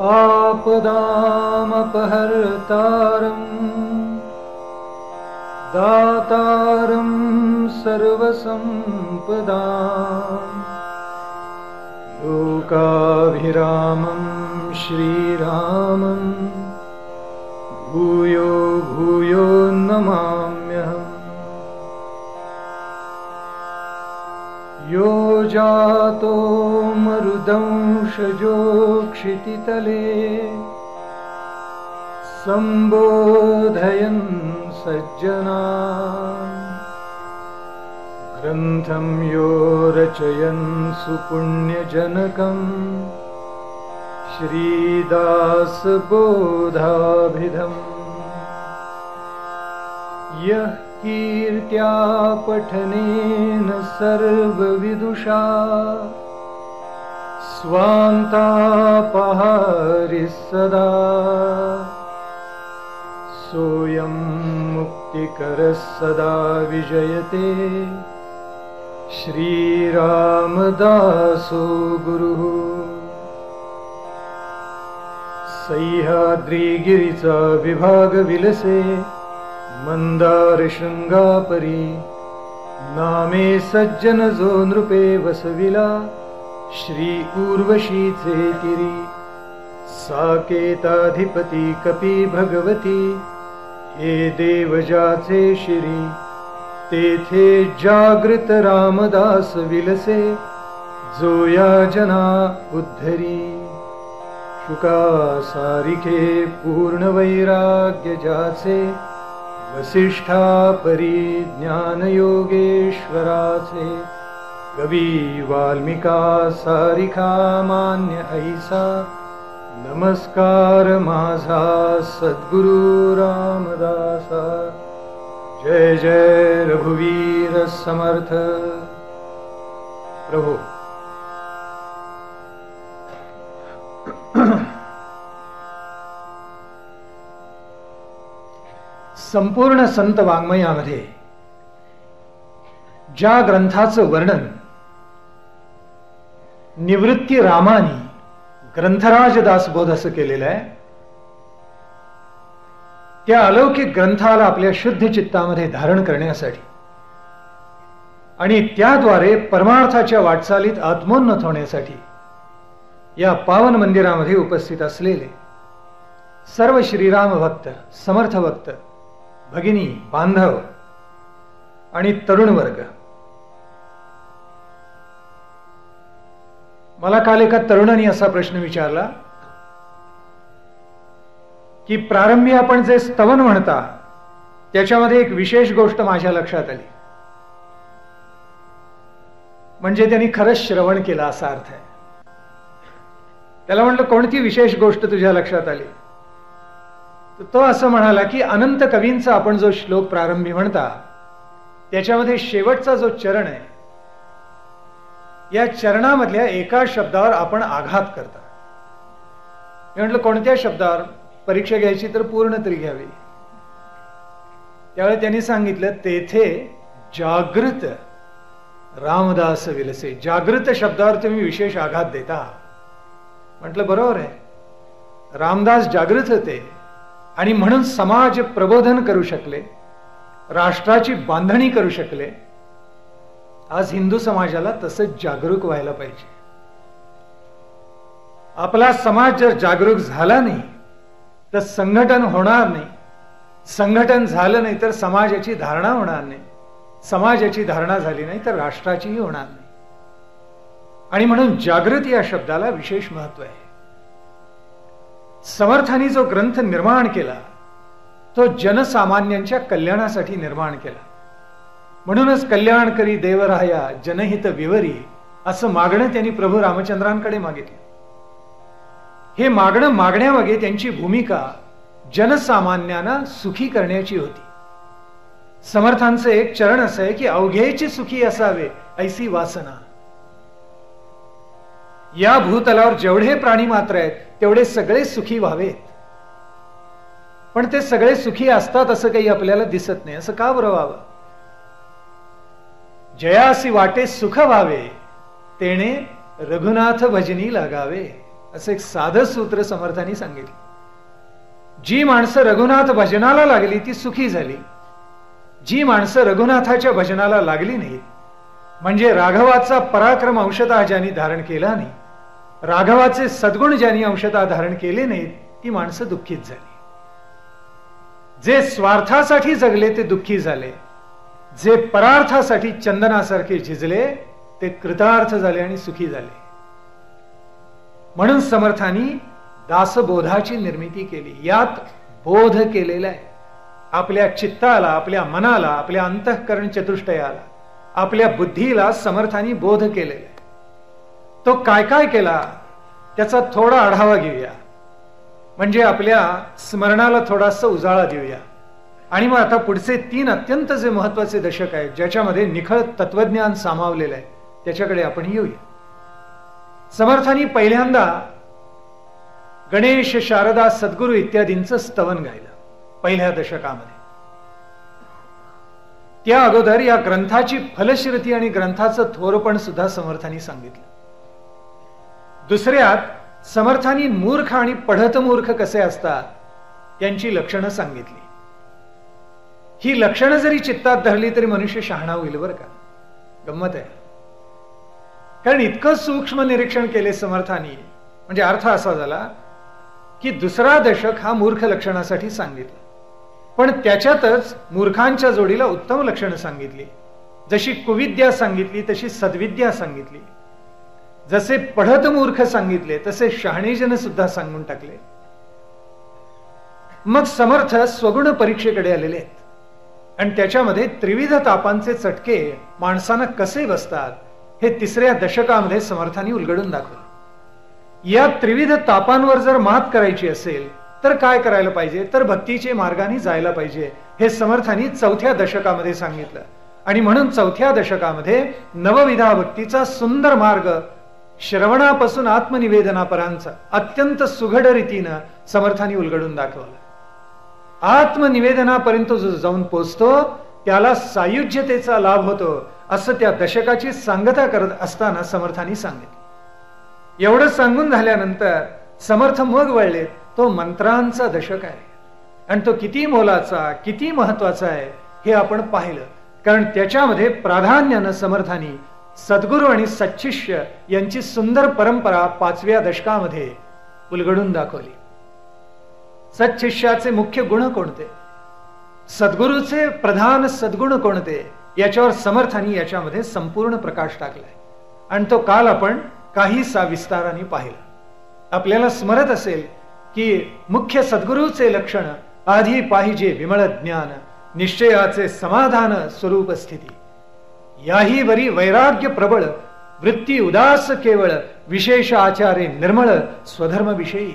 आपदामपहर्तारं दातारं सर्वसम्पदां लोकाभिरामं श्रीरामं भूयो भूयो नमाम्यहम्। यो जातो मरुदंशजो क्षितितले सम्बोधयन् सज्जनान् ग्रन्थं यो रचयन् सुपुण्यजनकं श्रीदासबोधाभिधम्। यः कीर्त्या पठनेन सर्वविदुषा स्वान्तापहारिः सदा सोऽयं मुक्तिकरः सदा विजयते श्रीरामदासो गुरुः। सह्याद्रिगिरिचा विभाग विलसे मंदार शृंगापरी नामे सज्जन जो नृपे वसविला श्री उर्वशीचे तिरी साकेताधिपती कपी भगवती हे देवजाचे शिरी तेथे जागृत रामदास विलसे जो या जना उद्धरी शुका सारिखे पूर्ण वैराग्य जाचे वसिष्ठा परी ज्ञान योगेश्वराचे कवी वाल्मिका सारिखा मान्य ऐसा नमस्कार माझा सद्गुरु रामदासा। जय जय रघुवीर समर्थ प्रभु। संपूर्ण संत वाङ्मयामध्ये ज्या ग्रंथाचं वर्णन निवृत्ती रामानी ग्रंथराज दासबोध असं केलेलं आहे, त्या अलौकिक ग्रंथाला आपल्या शुद्ध चित्तामध्ये धारण करण्यासाठी आणि त्याद्वारे परमार्थाच्या वाटचालीत आत्मोन्नत होण्यासाठी या पावन मंदिरामध्ये उपस्थित असलेले सर्व श्रीराम भक्त, समर्थ भक्त, भगिनी, बांधव आणि तरुण वर्ग। मला काल एका तरुणाने असा प्रश्न विचारला की प्रारंभी आपण जे स्तवन म्हणता त्याच्यामध्ये एक विशेष गोष्ट माझ्या लक्षात आली, म्हणजे त्यांनी खरंच श्रवण केला असा अर्थ आहे। त्याला म्हटलं कोणती विशेष गोष्ट तुझ्या लक्षात आली? तो असं म्हणाला की अनंत कवींचा आपण जो श्लोक प्रारंभी म्हणता त्याच्यामध्ये शेवटचा जो चरण आहे या चरणामधल्या एका शब्दावर आपण आघात करता। मी म्हटलं कोणत्या शब्दावर? परीक्षा घ्यायची तर पूर्ण तरी घ्यावी। त्यावेळी त्यांनी सांगितलं तेथे जागृत रामदास विलसे। जागृत शब्दावर तुम्ही विशेष आघात देता। म्हटलं बरोबर आहे, रामदास जागृत होते आणि म्हणून समाज प्रबोधन करू शकले, राष्ट्राची बांधणी करू शकले। आज हिंदू समाजाला तसंच जागरूक व्हायला पाहिजे। आपला समाज जर जागरूक झाला नाही तर संघटन होणार नाही, संघटन झालं नाही तर समाजाची धारणा होणार नाही, समाजाची धारणा झाली नाही तर राष्ट्राचीही होणार नाही। आणि म्हणून जागृती या शब्दाला विशेष महत्व आहे। समर्थांनी जो ग्रंथ निर्माण केला तो जनसामान्यांच्या कल्याणासाठी निर्माण केला। म्हणूनच कल्याण करी देवराया जनहित विवरी असं मागणं त्यांनी प्रभू रामचंद्रांकडे मागितलं। हे मागणं मागण्यामागे त्यांची भूमिका जनसामान्यांना सुखी करण्याची होती। समर्थांचं एक चरण असं आहे की अवघेची सुखी असावे ऐसी वासना। या भूतलावर जेवढे प्राणी मात्र आहेत तेवढे सगळे सुखी व्हावेत, पण ते सगळे सुखी असतात असं काही आपल्याला दिसत नाही। असं का बरं व्हावं? जयासी वाटे सुख व्हावे तेणे रघुनाथ भजनी लागावे। असं एक साधं सूत्र समर्थांनी सांगितलं. जी माणसं रघुनाथ भजनाला लागली ती सुखी झाली. जी माणसं रघुनाथाच्या भजनाला लागली नाहीत, म्हणजे राघवाचा पराक्रम अंशतः ज्यांनी धारण केला नाही, राघवाचे सद्गुण ज्यांनी अंशतः धारण केले नाहीत, ती माणसं दुःखीत झाली. जे स्वार्थासाठी जगले ते दुःखी झाले, जे परार्थासाठी चंदनासारखे झिजले ते कृतार्थ झाले आणि सुखी झाले. म्हणून समर्थांनी दासबोधाची निर्मिती केली. यात बोध केलेला आहे. आपल्या चित्ताला, आपल्या मनाला, आपल्या अंतःकरण चतुष्टयाला, आपल्या बुद्धीला समर्थांनी बोध केलेला आहे. तो काय काय केला त्याचा थोडा आढावा घेऊया, म्हणजे आपल्या स्मरणाला थोडासा उजाळा देऊया. आणि मग आता पुढचे 3 अत्यंत जे महत्वाचे दशक आहेत, ज्याच्यामध्ये निखळ तत्वज्ञान सामावलेलं आहे, त्याच्याकडे आपण येऊया. समर्थांनी पहिल्यांदा गणेश, शारदा, सद्गुरू इत्यादींचं स्तवन गायलं पहिल्या दशकामध्ये. त्या अगोदर या ग्रंथाची फलश्रुती आणि ग्रंथाचं थोरपण सुद्धा समर्थांनी सांगितलं. दुसऱ्यात समर्थांनी मूर्ख आणि पढत मूर्ख कसे असतात त्यांची लक्षणं सांगितली. ही लक्षणं जरी चित्तात धरली तरी मनुष्य शहाणा होईल बरं का. गंमत आहे, कारण इतकं सूक्ष्म निरीक्षण केले समर्थांनी. म्हणजे अर्थ असा झाला की दुसरा दशक हा मूर्ख लक्षणासाठी सांगितलं, पण त्याच्यातच मूर्खांच्या जोडीला उत्तम लक्षणं सांगितली. जशी कुविद्या सांगितली तशी सद्विद्या सांगितली. जसे पढत मूर्ख सांगितले तसे शहाणेजन सुद्धा सांगून टाकले. मग समर्थ स्वगुण परीक्षेकडे आलेले आहेत आणि त्याच्यामध्ये त्रिविध तापांचे चटके माणसांना कसे बसतात हे तिसऱ्या दशकामध्ये समर्थांनी उलगडून दाखवलं. या त्रिविध तापांवर जर मात करायची असेल तर काय करायला पाहिजे, तर भक्तीचे मार्गाने जायला पाहिजे, हे समर्थांनी चौथ्या दशकामध्ये सांगितलं. आणि म्हणून चौथ्या दशकामध्ये नवविधा भक्तीचा सुंदर मार्ग श्रवणापासून आत्मनिवेदनापर्यंतचा अत्यंत सुघड रीतीनं समर्थांनी उलगडून दाखवलं. आत्मनिवेदनापर्यंत जो जाऊन पोचतो त्याला सायुज्यतेचा लाभ होतो, असं त्या दशकाची सांगता करत असताना समर्थांनी सांगितलं. एवढं सांगून झाल्यानंतर समर्थ मग वळले, तो मंत्रांचा दशक आहे आणि तो किती मोलाचा, किती महत्वाचा आहे हे आपण पाहिलं. कारण त्याच्यामध्ये प्राधान्यानं समर्थांनी सद्गुरू आणि सच्शिष्य यांची सुंदर परंपरा 5व्या दशकामध्ये उलगडून दाखवली. सच्शिष्याचे मुख्य गुण कोणते, सद्गुरूचे प्रधान सद्गुण कोणते, याच्यावर समर्थांनी याच्यामध्ये संपूर्ण प्रकाश टाकलाय आणि तो काल आपण काहीसा विस्ताराने पाहिला. आपल्याला स्मरत असेल की मुख्य सद्गुरूचे लक्षण आधी पाहिजे विमळ ज्ञान, निश्चयाचे समाधान स्वरूप स्थिती, याही वरी वैराग्य प्रबळ, वृत्ती उदास केवळ, विशेष आचारे निर्मळ, स्वधर्म विषयी.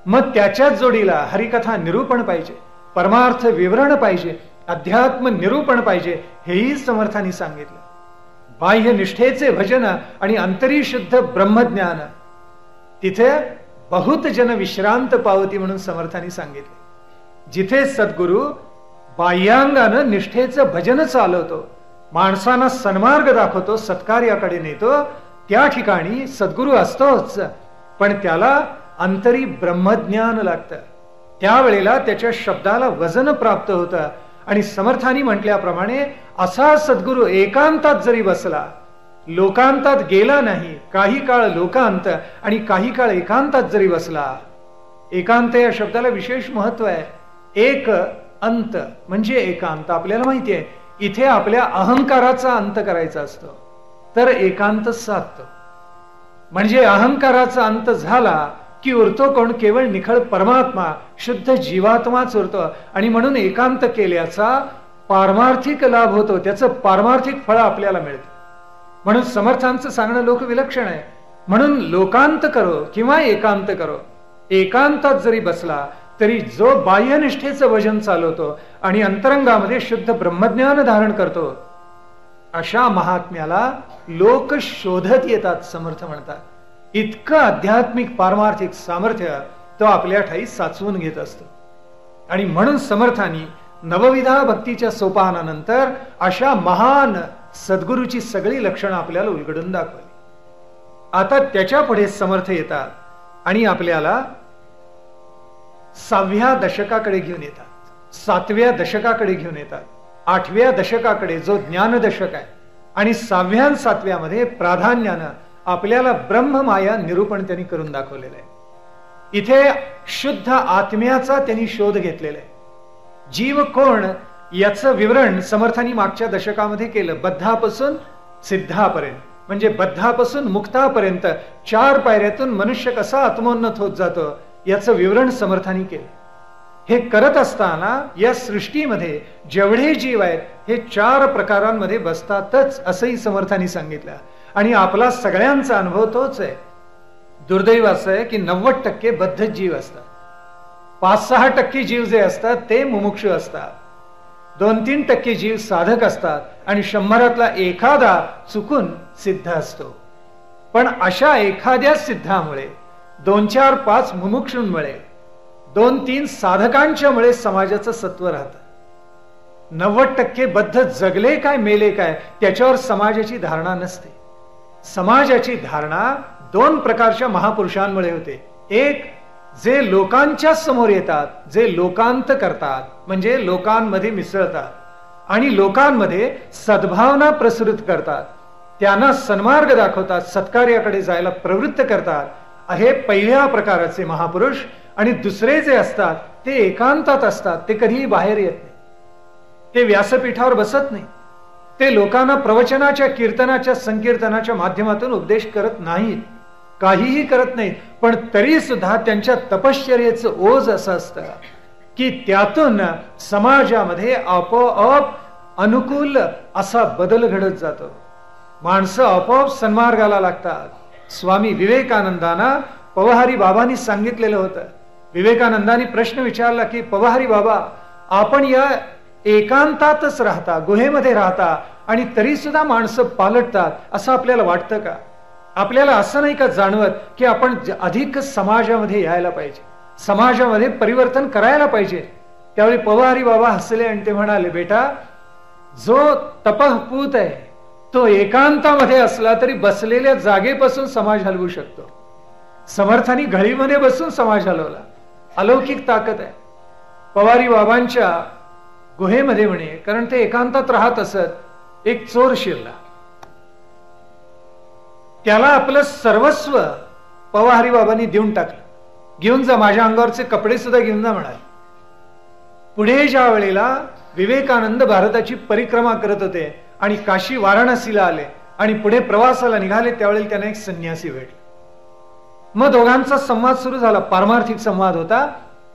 मग त्याच्याच जोडीला हरिकथा निरूपण पाहिजे, परमार्थ विवरण पाहिजे, अध्यात्म निरूपण पाहिजे, हेही समर्थांनी सांगितलं. बाह्य निष्ठेचे भजन आणि अंतरी शुद्ध ब्रह्मज्ञान, तिथे बहुत जन विश्रांत पावती म्हणून समर्थांनी सांगितले. जिथे सद्गुरू बाह्यांगानं निष्ठेचं भजन चालवतो, माणसांना सन्मार्ग दाखवतो, सत्कार्याकडे नेतो, त्या ठिकाणी सद्गुरू असतोच, पण त्याला अंतरी ब्रह्मज्ञान लागतं. त्यावेळेला त्याच्या शब्दाला वजन प्राप्त होतं. आणि समर्थांनी म्हटल्याप्रमाणे असा सद्गुरू एकांतात जरी बसला, लोकांतात गेला नाही, काही काळ लोकांत आणि काही काळ एकांतात जरी बसला, एकांत या शब्दाला विशेष महत्व आहे. एक अंत म्हणजे एकांत. आपल्याला माहिती आहे इथे आपल्या अहंकाराचा अंत करायचा असतो तर एकांत साधतो. म्हणजे अहंकाराचा अंत झाला की उरतो कोण, केवळ निखळ परमात्मा, शुद्ध जीवात्माच उरतो. आणि म्हणून एकांत केल्याचा पारमार्थिक लाभ होतो, त्याचं पारमार्थिक फळ आपल्याला मिळतं. म्हणून समर्थांचं सांगणं लोक विलक्षण आहे. म्हणून लोकांत करो किंवा एकांत करो, एकांतात जरी बसला तरी जो बाह्यनिष्ठेचं भजन चालवतो आणि अंतरंगामध्ये शुद्ध ब्रह्मज्ञान धारण करतो, अशा महात्म्याला लोक शोधत येतात. समर्थ म्हणतात इतकं आध्यात्मिक पारमार्थिक सामर्थ्य तो आपल्या ठाई साचवून घेत असतो. आणि म्हणून समर्थांनी नवविधा भक्तीच्या सोपानानंतर अशा महान सद्गुरूची सगळी लक्षणं आपल्याला उलगडून दाखवली. आता त्याच्या पुढे समर्थ येतात आणि आपल्याला 6व्या दशकाकडे घेऊन येतात, 7व्या दशकाकडे घेऊन येतात, 8व्या दशकाकडे जो ज्ञान दशक आहे, आणि 6व्या आणि 7व्यामध्ये प्राधान्यानं आपल्याला ब्रह्ममाया निरूपण त्यांनी करून दाखवलेलं आहे. इथे शुद्ध आत्म्याचा त्यांनी शोध घेतलेला आहे. जीव कोण याचं विवरण समर्थांनी मागच्या दशकामध्ये केलं. बद्धापासून सिद्धापर्यंत, म्हणजे बद्धापासून मुक्तापर्यंत 4 पायऱ्यातून मनुष्य कसा आत्मोन्नत होत जातो याचं विवरण समर्थांनी केलं. हे करत असताना या सृष्टीमध्ये जेवढे जीव आहेत हे 4 प्रकारांमध्ये बसतातच असंही समर्थांनी सांगितलं. आणि आपला सगळ्यांचा अनुभव तोच आहे. दुर्दैव असं आहे की 90% बद्ध जीव असतात, 5-6% जीव जे असतात ते मुमुक्षु असतात, 2-3% जीव साधक असतात, आणि 100तला एखादा चुकून सिद्ध असतो. पण अशा एखाद्या सिद्धामुळे 2-4-5 मुमुक्षूंमुळे 2-3 साधकांच्या मुळे समाजाचं सत्व राहतं. 90% बद्ध जगले काय मेले काय त्याच्यावर समाजाची धारणा नसते. समाजाची धारणा 2 प्रकारच्या महापुरुषांमुळे होते. एक, जे लोकांच्या समोर येतात, जे लोकांत करतात, म्हणजे लोकांमध्ये मिसळतात आणि लोकांमध्ये सद्भावना प्रसृत करतात, त्यांना सन्मार्ग दाखवतात, सत्कार्याकडे जायला प्रवृत्त करतात, हे पहिल्या प्रकाराचे महापुरुष. आणि दुसरे जे असतात ते एकांतात असतात, ते कधीही बाहेर येत नाही, ते व्यासपीठावर बसत नाही, ते लोकांना प्रवचनाच्या, कीर्तनाच्या, संकीर्तनाच्या माध्यमातून उपदेश करत नाहीत, काहीही करत नाहीत. पण तरी सुद्धा त्यांच्या तपश्चर्येचं ओझ असं असतं की त्यातून समाजामध्ये आपोआप अनुकूल असा बदल घडत जातो. माणसं आपोआप सन्मार्गाला लागतात. स्वामी विवेकानंदांना पवहारी बाबांनी सांगितलेलं होतं. विवेकानंदांनी प्रश्न विचारला की पवहारी बाबा, आपण या एकांतातच राहता, गुहेमध्ये राहता, आणि तरी सुद्धा माणसं पालटतात, असं आपल्याला वाटतं का? आपल्याला असं नाही का जाणवत की आपण अधिक समाजामध्ये यायला पाहिजे, समाजामध्ये परिवर्तन करायला पाहिजे? त्यावेळी पवहारी बाबा हसले आणि ते म्हणाले, बेटा, जो तपःपूत आहे तो एकांतामध्ये असला तरी बसलेल्या जागेपासून समाज हलवू शकतो. समर्थांनी घळीमध्ये बसून समाज हलवला. अलौकिक ताकद आहे पवारी बाबांच्या गुहेमध्ये म्हणे, कारण ते एकांतात राहत असत. एक चोर शिरला, त्याला आपलं सर्वस्व पवारी बाबांनी देऊन टाकलं. घेऊन जा, माझ्या अंगावरचे कपडे सुद्धा घेऊन जा म्हणाले. पुढे ज्या वेळेला विवेकानंद भारताची परिक्रमा करत होते आणि काशी वाराणसीला आले आणि पुढे प्रवासाला निघाले, त्यावेळेला त्यांना एक संन्यासी भेटला. मग दोघांचा संवाद सुरू झाला. पारमार्थिक संवाद होता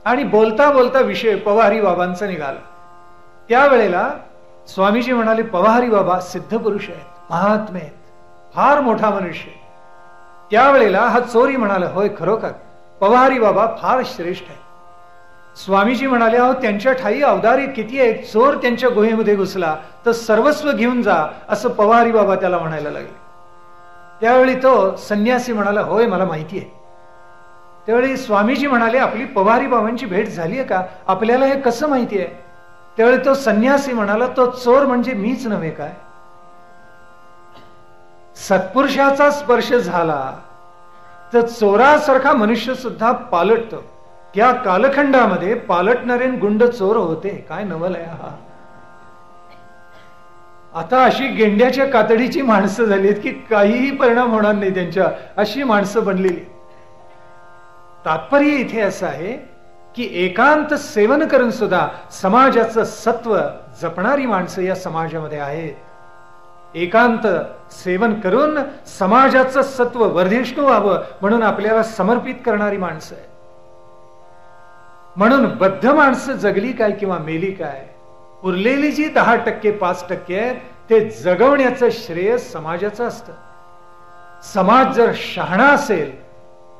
आणि बोलता बोलता विषय पवारी बाबांचा निघाला. त्यावेळेला स्वामीजी म्हणाले, पवारी बाबा सिद्ध पुरुष आहेत, महात्मे आहेत, फार मोठा मनुष्य. त्यावेळेला हा चोरी म्हणाला, होय खरोखर पवारी बाबा फार श्रेष्ठ आहे. स्वामीजी म्हणाले, अहो त्यांच्या ठाई अवदारी किती आहे, चोर त्यांच्या गुहेमध्ये घुसला तर सर्वस्व घेऊन जा, असं पवारी बाबा त्याला म्हणायला लागले. त्यावेळी तो संन्यासी म्हणाला, होय मला माहिती आहे. त्यावेळी स्वामीजी म्हणाले, आपली पवारी बाबांची भेट झाली आहे का, आपल्याला हे कसं माहिती आहे? त्यावेळी तो संन्यासी म्हणाला, तो चोर म्हणजे मीच नव्हे काय? सत्पुरुषाचा स्पर्श झाला तर चोरासारखा मनुष्य सुद्धा पालटतो. त्या कालखंडामध्ये पालटणारे गुंड चोर होते. काय नवल आहे हा. आता अशी गेंड्याच्या कातडीची माणसं झाली आहेत की काहीही परिणाम होणार नाही त्यांच्या, अशी माणसं बनलेली. तात्पर्य इथे असं आहे की एकांत सेवन करून सुद्धा समाजाचं सत्व जपणारी माणसं या समाजामध्ये आहेत. एकांत सेवन करून समाजाचं सत्व वर्धिष्णू व्हावं म्हणून आपल्याला समर्पित करणारी माणसं आहेत. म्हणून बद्ध माणसं जगली काय किंवा मेली काय, उरलेली जी 10% 5% आहे ते जगवण्याचं श्रेय समाजाचं असतं. समाज जर शहाणा असेल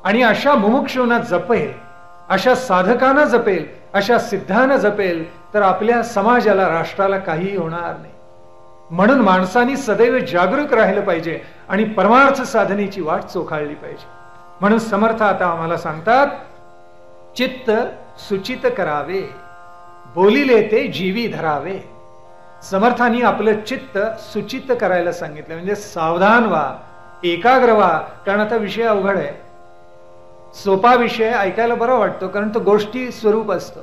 आणि अशा मुमुक्षूंना जपेल, अशा साधकांना जपेल, अशा सिद्धांना जपेल तर आपल्या समाजाला, राष्ट्राला काहीही होणार नाही. म्हणून माणसांनी सदैव जागरूक राहिलं पाहिजे आणि परमार्थ साधनेची वाट चोखाळली पाहिजे. म्हणून समर्थ आता आम्हाला सांगतात, चित्त सुचित करावे, बोलिले ते जीवी धरावे. समर्थांनी आपलं चित्त सुचित करायला सांगितलं, म्हणजे सावधान व्हा, एकाग्र व्हा, कारण आता विषय अवघड आहे. सोपा विषय ऐकायला बरा वाटतो, कारण तो गोष्टी स्वरूप असतो.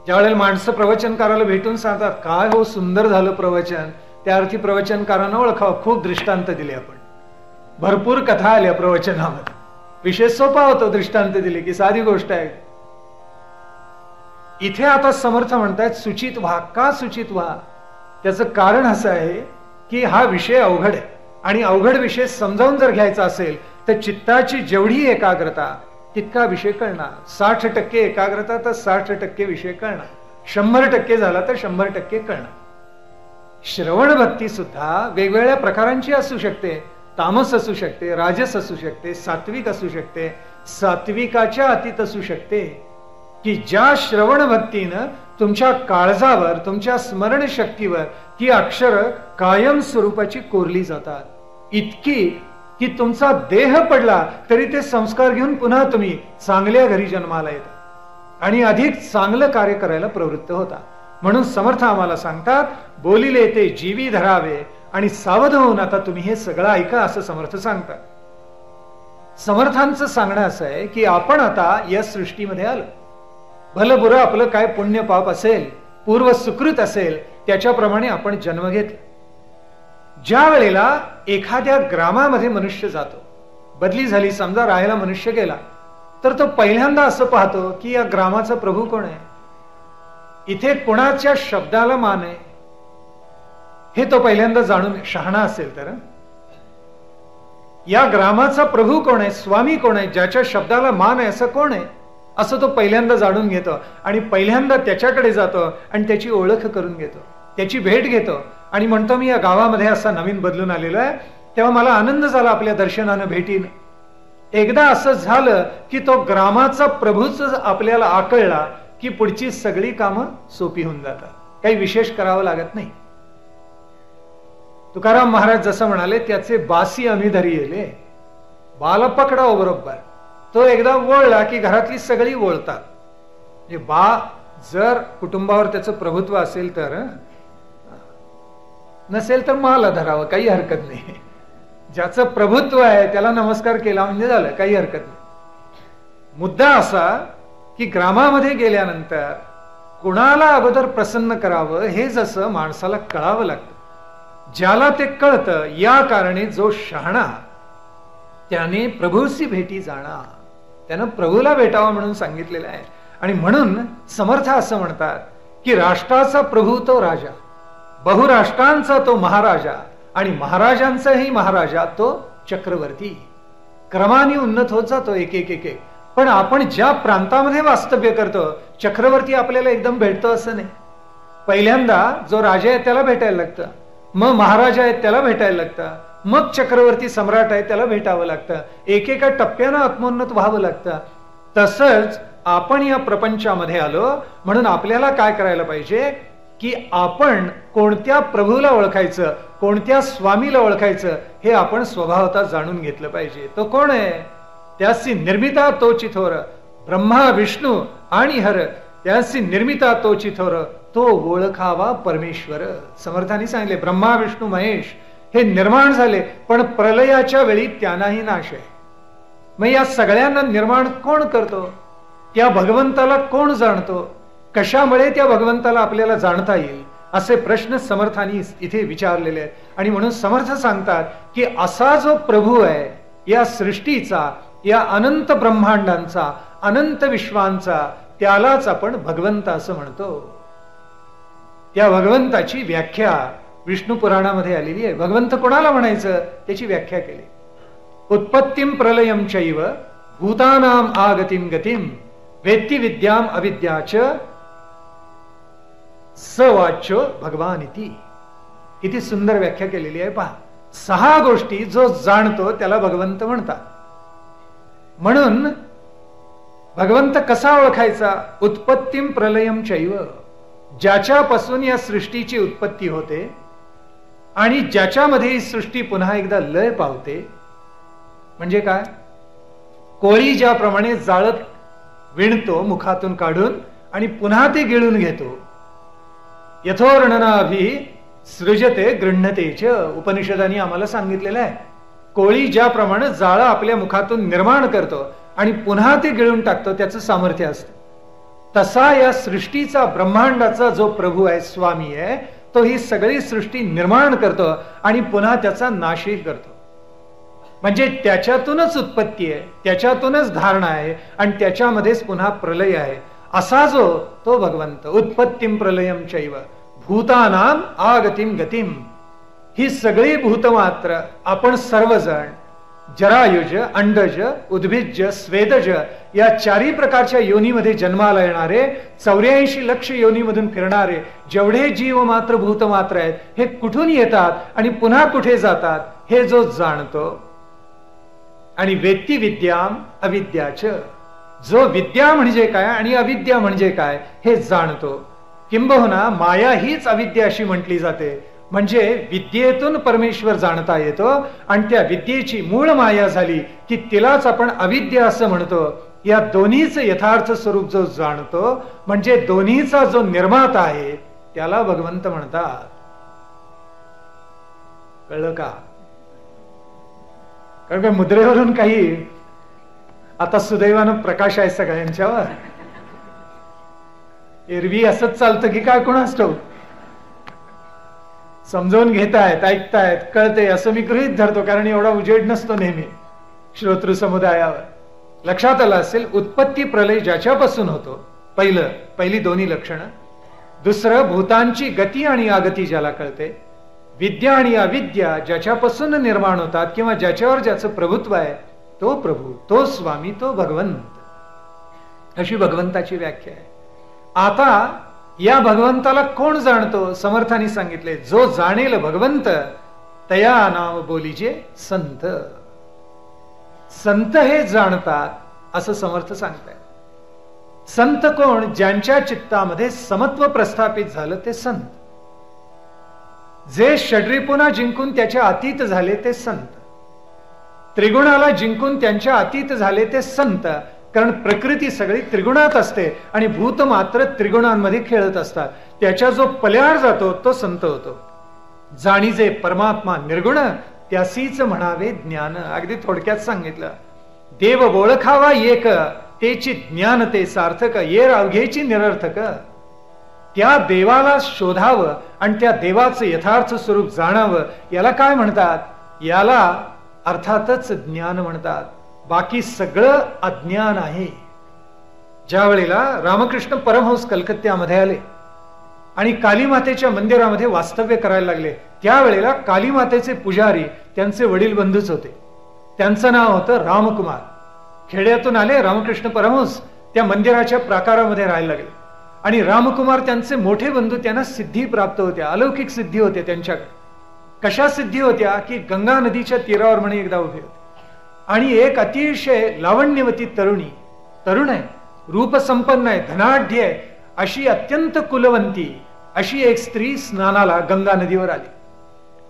ज्यावेळेला माणसं प्रवचनकाराला भेटून सांगतात, काय हो सुंदर झालं प्रवचन, त्या अर्थी प्रवचनकारांना ओळखावं. खूप दृष्टांत दिले आपण, भरपूर कथा आल्या प्रवचनामध्ये. विषय सोपा होतो दृष्टांत दिले की, साधी गोष्ट आहे. इथे आता समर्थ म्हणतायत सूचित व्हा. का सूचित व्हा? त्याचं कारण असं आहे की हा विषय अवघड आहे, आणि अवघड विषय समजावून जर घ्यायचा असेल तर चित्ताची जेवढी एकाग्रता तितका विषय कळणार. 60% एकाग्रता तर 60% विषय कळणार. 100% झाला तर 100% कळणार. श्रवण भक्ती सुद्धा वेगवेगळ्या प्रकारांची असू शकते. तामस असू शकते, राजस असू शकते, सात्विक असू शकते, सात्विकाच्या अतीत असू शकते. की ज्या श्रवण भक्तीनं तुमच्या काळजावर, तुमच्या स्मरण शक्तीवर ही अक्षर कायम स्वरूपाची कोरली जातात, इतकी की तुमचा देह पडला तरी ते संस्कार घेऊन पुन्हा तुम्ही चांगल्या घरी जन्माला येता आणि अधिक चांगलं कार्य करायला प्रवृत्त होता. म्हणून समर्थ आम्हाला सांगतात, बोलिले ते जीवी धरावे आणि सावध होऊन आता तुम्ही हे सगळं ऐका, असं समर्थ सांगतात. समर्थांचं सांगणं असं आहे की आपण आता या सृष्टीमध्ये आलो. भलं बुरं आपलं काय पुण्य पाप असेल, पूर्व सुकृत असेल, त्याच्याप्रमाणे आपण जन्म घेतला. ज्या वेळेला एखाद्या ग्रामामध्ये मनुष्य जातो, बदली झाली समजा, राहायला मनुष्य गेला, तर तो पहिल्यांदा असं पाहतो की या ग्रामाचा प्रभू कोण आहे, इथे कोणाच्या शब्दाला मान आहे, हे तो पहिल्यांदा जाणून, शहाणा असेल तर, या ग्रामाचा प्रभू कोण आहे, स्वामी कोण आहे, ज्याच्या शब्दाला मान आहे असं कोण आहे, असं तो पहिल्यांदा जाणून घेतो. आणि पहिल्यांदा त्याच्याकडे जातो आणि त्याची ओळख करून घेतो, त्याची भेट घेतो आणि म्हणतो, मी या गावामध्ये असा नवीन बदलून आलेलो आहे, तेव्हा मला आनंद झाला आपल्या दर्शनानं, भेटीनं. एकदा असं झालं की तो ग्रामाचा प्रभूच आपल्याला आकळला की पुढची सगळी कामं सोपी होऊन जातात, काही विशेष करावं लागत नाही. तुकाराम महाराज जसं म्हणाले, त्याचे बासी आम्ही धरी येले, बाला पकडाव बरोबर. तो एकदा वळला की घरातली सगळी वळतात. म्हणजे बा जर कुटुंबावर त्याचं प्रभुत्व असेल तर, नसेल तर माला धरावं, काही हरकत नाही. ज्याचं प्रभुत्व आहे त्याला नमस्कार केला म्हणजे झालं, काही हरकत नाही. मुद्दा असा की ग्रामामध्ये गेल्यानंतर कुणाला अगोदर प्रसन्न करावं हे जसं माणसाला कळावं लागतं. ज्याला ते कळतं, या कारणे जो शहाणा त्याने प्रभूशी भेटी जाणा, त्यानं प्रभूला भेटावं म्हणून सांगितलेलं आहे. आणि म्हणून समर्थ असं म्हणतात की राष्ट्राचा प्रभू तो राजा, बहुराष्ट्रांचा तो महाराजा, आणि महाराजांचाही महाराजा तो चक्रवर्ती. क्रमाने उन्नत होत जातो एक एक एक एक. पण आपण ज्या प्रांतामध्ये वास्तव्य करतो, चक्रवर्ती आपल्याला एकदम भेटतो असं नाही. पहिल्यांदा जो राजा आहे त्याला भेटायला लागतं, मग महाराजा आहेत त्याला भेटायला लागतं, मग चक्रवर्ती सम्राट आहे त्याला भेटावं लागतं. एकेका टप्प्यानं आत्मोन्नत व्हावं लागतं. तसंच आपण या प्रपंचामध्ये आलो, म्हणून आपल्याला काय करायला पाहिजे की आपण कोणत्या प्रभूला ओळखायचं, कोणत्या स्वामीला ओळखायचं, हे आपण स्वभावतः जाणून घेतलं पाहिजे. तो कोण आहे? त्याची निर्मिता तो चिथोर, ब्रह्मा विष्णू आणि हर, त्याची निर्मिता तो चिथोर, तो ओळखावा परमेश्वर. समर्थांनी सांगितले, ब्रह्मा विष्णू महेश हे निर्माण झाले, पण प्रलयाच्या वेळी त्यांनाही नाश आहे. मग या सगळ्यांना निर्माण कोण करतो? त्या भगवंताला कोण जाणतो? कशामुळे त्या भगवंताला आपल्याला जाणता येईल? असे प्रश्न समर्थांनी इथे विचारलेले आहेत. आणि म्हणून समर्थ सांगतात की असा जो प्रभू आहे या सृष्टीचा, या अनंत ब्रह्मांडांचा, अनंत विश्वांचा, त्यालाच आपण भगवंत असं म्हणतो. त्या भगवंताची व्याख्या विष्णू पुराणामध्ये आलेली आहे. भगवंत कोणाला म्हणायचं त्याची व्याख्या केली. उत्पत्तीम प्रलयम चैव भूतानाम आगतिम गतिम वेत्ती विद्याम अविद्याच सवाच्य भगवान इति. किती सुंदर व्याख्या केलेली आहे पहा. 6 गोष्टी जो जाणतो त्याला भगवंत म्हणतात. म्हणून भगवंत कसा ओळखायचा? उत्पत्तीम प्रलयम चैव, ज्याच्यापासून या सृष्टीची उत्पत्ती होते आणि ज्याच्यामध्ये ही सृष्टी पुन्हा एकदा लय पावते. म्हणजे काय? कोळी ज्याप्रमाणे जाळत विणतो मुखातून काढून आणि पुन्हा ते गिळून घेतो, यथोर्णनाभि सृजते गृह्णतेच, उपनिषदांनी आम्हाला सांगितलेलं आहे. कोळी ज्याप्रमाणे जाळं आपल्या मुखातून निर्माण करतो आणि पुन्हा ते गिळून टाकतो, त्याचं सामर्थ्य असतं. तसा या सृष्टीचा, ब्रह्मांडाचा जो प्रभू आहे, स्वामी आहे, तो ही सगळी सृष्टी निर्माण करतो आणि पुन्हा त्याचा नाशही करतो. म्हणजे त्याच्यातूनच उत्पत्ती आहे, त्याच्यातूनच धारणा आहे आणि त्याच्यामध्येच पुन्हा प्रलय आहे. असा जो तो भगवंत, उत्पत्तीम प्रलयम चैव भूतानाम आगतिम गतिम, ही सगळी भूतमात्र आपण सर्वजण जरायुज, अंडज, उद्भिज, स्वेदज या चारही प्रकारच्या योनीमध्ये जन्माला येणारे, 84 लक्ष योनीमधून फिरणारे जेवढे जीव मात्र भूतमात्र आहेत, हे कुठून येतात आणि पुन्हा कुठे जातात हे जो जाणतो. आणि वेत्ती विद्याम अविद्याच, जो विद्या म्हणजे काय आणि अविद्या म्हणजे काय हे जाणतो. किंबहुना माया हीच अविद्या अशी म्हटली जाते. म्हणजे विद्येतून परमेश्वर जाणता येतो आणि त्या विद्येची मूळ माया झाली की तिलाच आपण अविद्या असं म्हणतो. या दोन्हीचं यथार्थ स्वरूप जो जाणतो, म्हणजे दोन्हीचा जो निर्माता आहे, त्याला भगवंत म्हणतात. कळलं का? कारण का मुद्रेवरून काही आता सुदैवानं प्रकाश आहे सगळ्यांच्यावर. एरवी असंच चालतं की काय कोणास ठाऊक. समजावून घेतायत, ऐकतायत, कळते असं मी गृहीत धरतो, कारण एवढा उजेड नसतो नेहमी श्रोतृ समुदायावर. लक्षात आलं असेल, उत्पत्ती प्रलय ज्याच्यापासून होतो, पहिली दोन्ही लक्षणं. दुसरं, भूतांची गती आणि आगती ज्याला कळते. विद्या आणि अविद्या ज्याच्यापासून निर्माण होतात किंवा ज्याच्यावर ज्याचं प्रभुत्व आहे, तो प्रभू, तो स्वामी, तो भगवंत. अशी भगवंताची व्याख्या आहे. आता या भगवंताला कोण जाणतो? समर्थांनी सांगितले, जो जाणेल भगवंत तया नाव बोलीजे संत. संत हे जाणतात असं समर्थ सांगताय. संत कोण? ज्यांच्या चित्तामध्ये समत्व प्रस्थापित झालं ते संत. जे षड्रिपुना जिंकून त्याच्या अतीत झाले ते संत. त्रिगुणाला जिंकून त्यांच्या अतीत झाले ते संत. कारण प्रकृती सगळी त्रिगुणात असते आणि भूत मात्र त्रिगुणांमध्ये खेळत असतात. त्याच्या जो पल्याड जातो तो संत होतो. जाणीजे परमात्मा निर्गुण त्यासीच म्हणावे ज्ञान. अगदी थोडक्यात सांगितलं, देव ओळखावा एक, तेची ज्ञान ते सार्थक, ये अवघेची निरर्थक. त्या देवाला शोधावं आणि त्या देवाचं यथार्थ स्वरूप जाणावं, याला काय म्हणतात? याला अर्थातच ज्ञान म्हणतात. बाकी सगळं अज्ञान आहे. ज्या वेळेला रामकृष्ण परमहंस कलकत्त्यामध्ये आले आणि कालीमातेच्या मंदिरामध्ये वास्तव्य करायला लागले, त्यावेळेला कालीमातेचे पुजारी त्यांचे वडील बंधूच होते. त्यांचं नाव होतं रामकुमार. खेड्यातून आले रामकृष्ण परमहंस, त्या मंदिराच्या प्राकारामध्ये राहायला लागले. आणि रामकुमार त्यांचे मोठे बंधू, त्यांना सिद्धी प्राप्त होत्या, अलौकिक सिद्धी होत्या त्यांच्याकडे. कशा सिद्धी होत्या की गंगा नदीच्या तीरावर म्हणे एकदा उभे होते आणि एक अतिशय लावण्यवती तरुण आहे, रूपसंपन्न आहे, धनाढ्य आहे, अशी अत्यंत कुलवंती अशी एक स्त्री स्नानाला गंगा नदीवर आली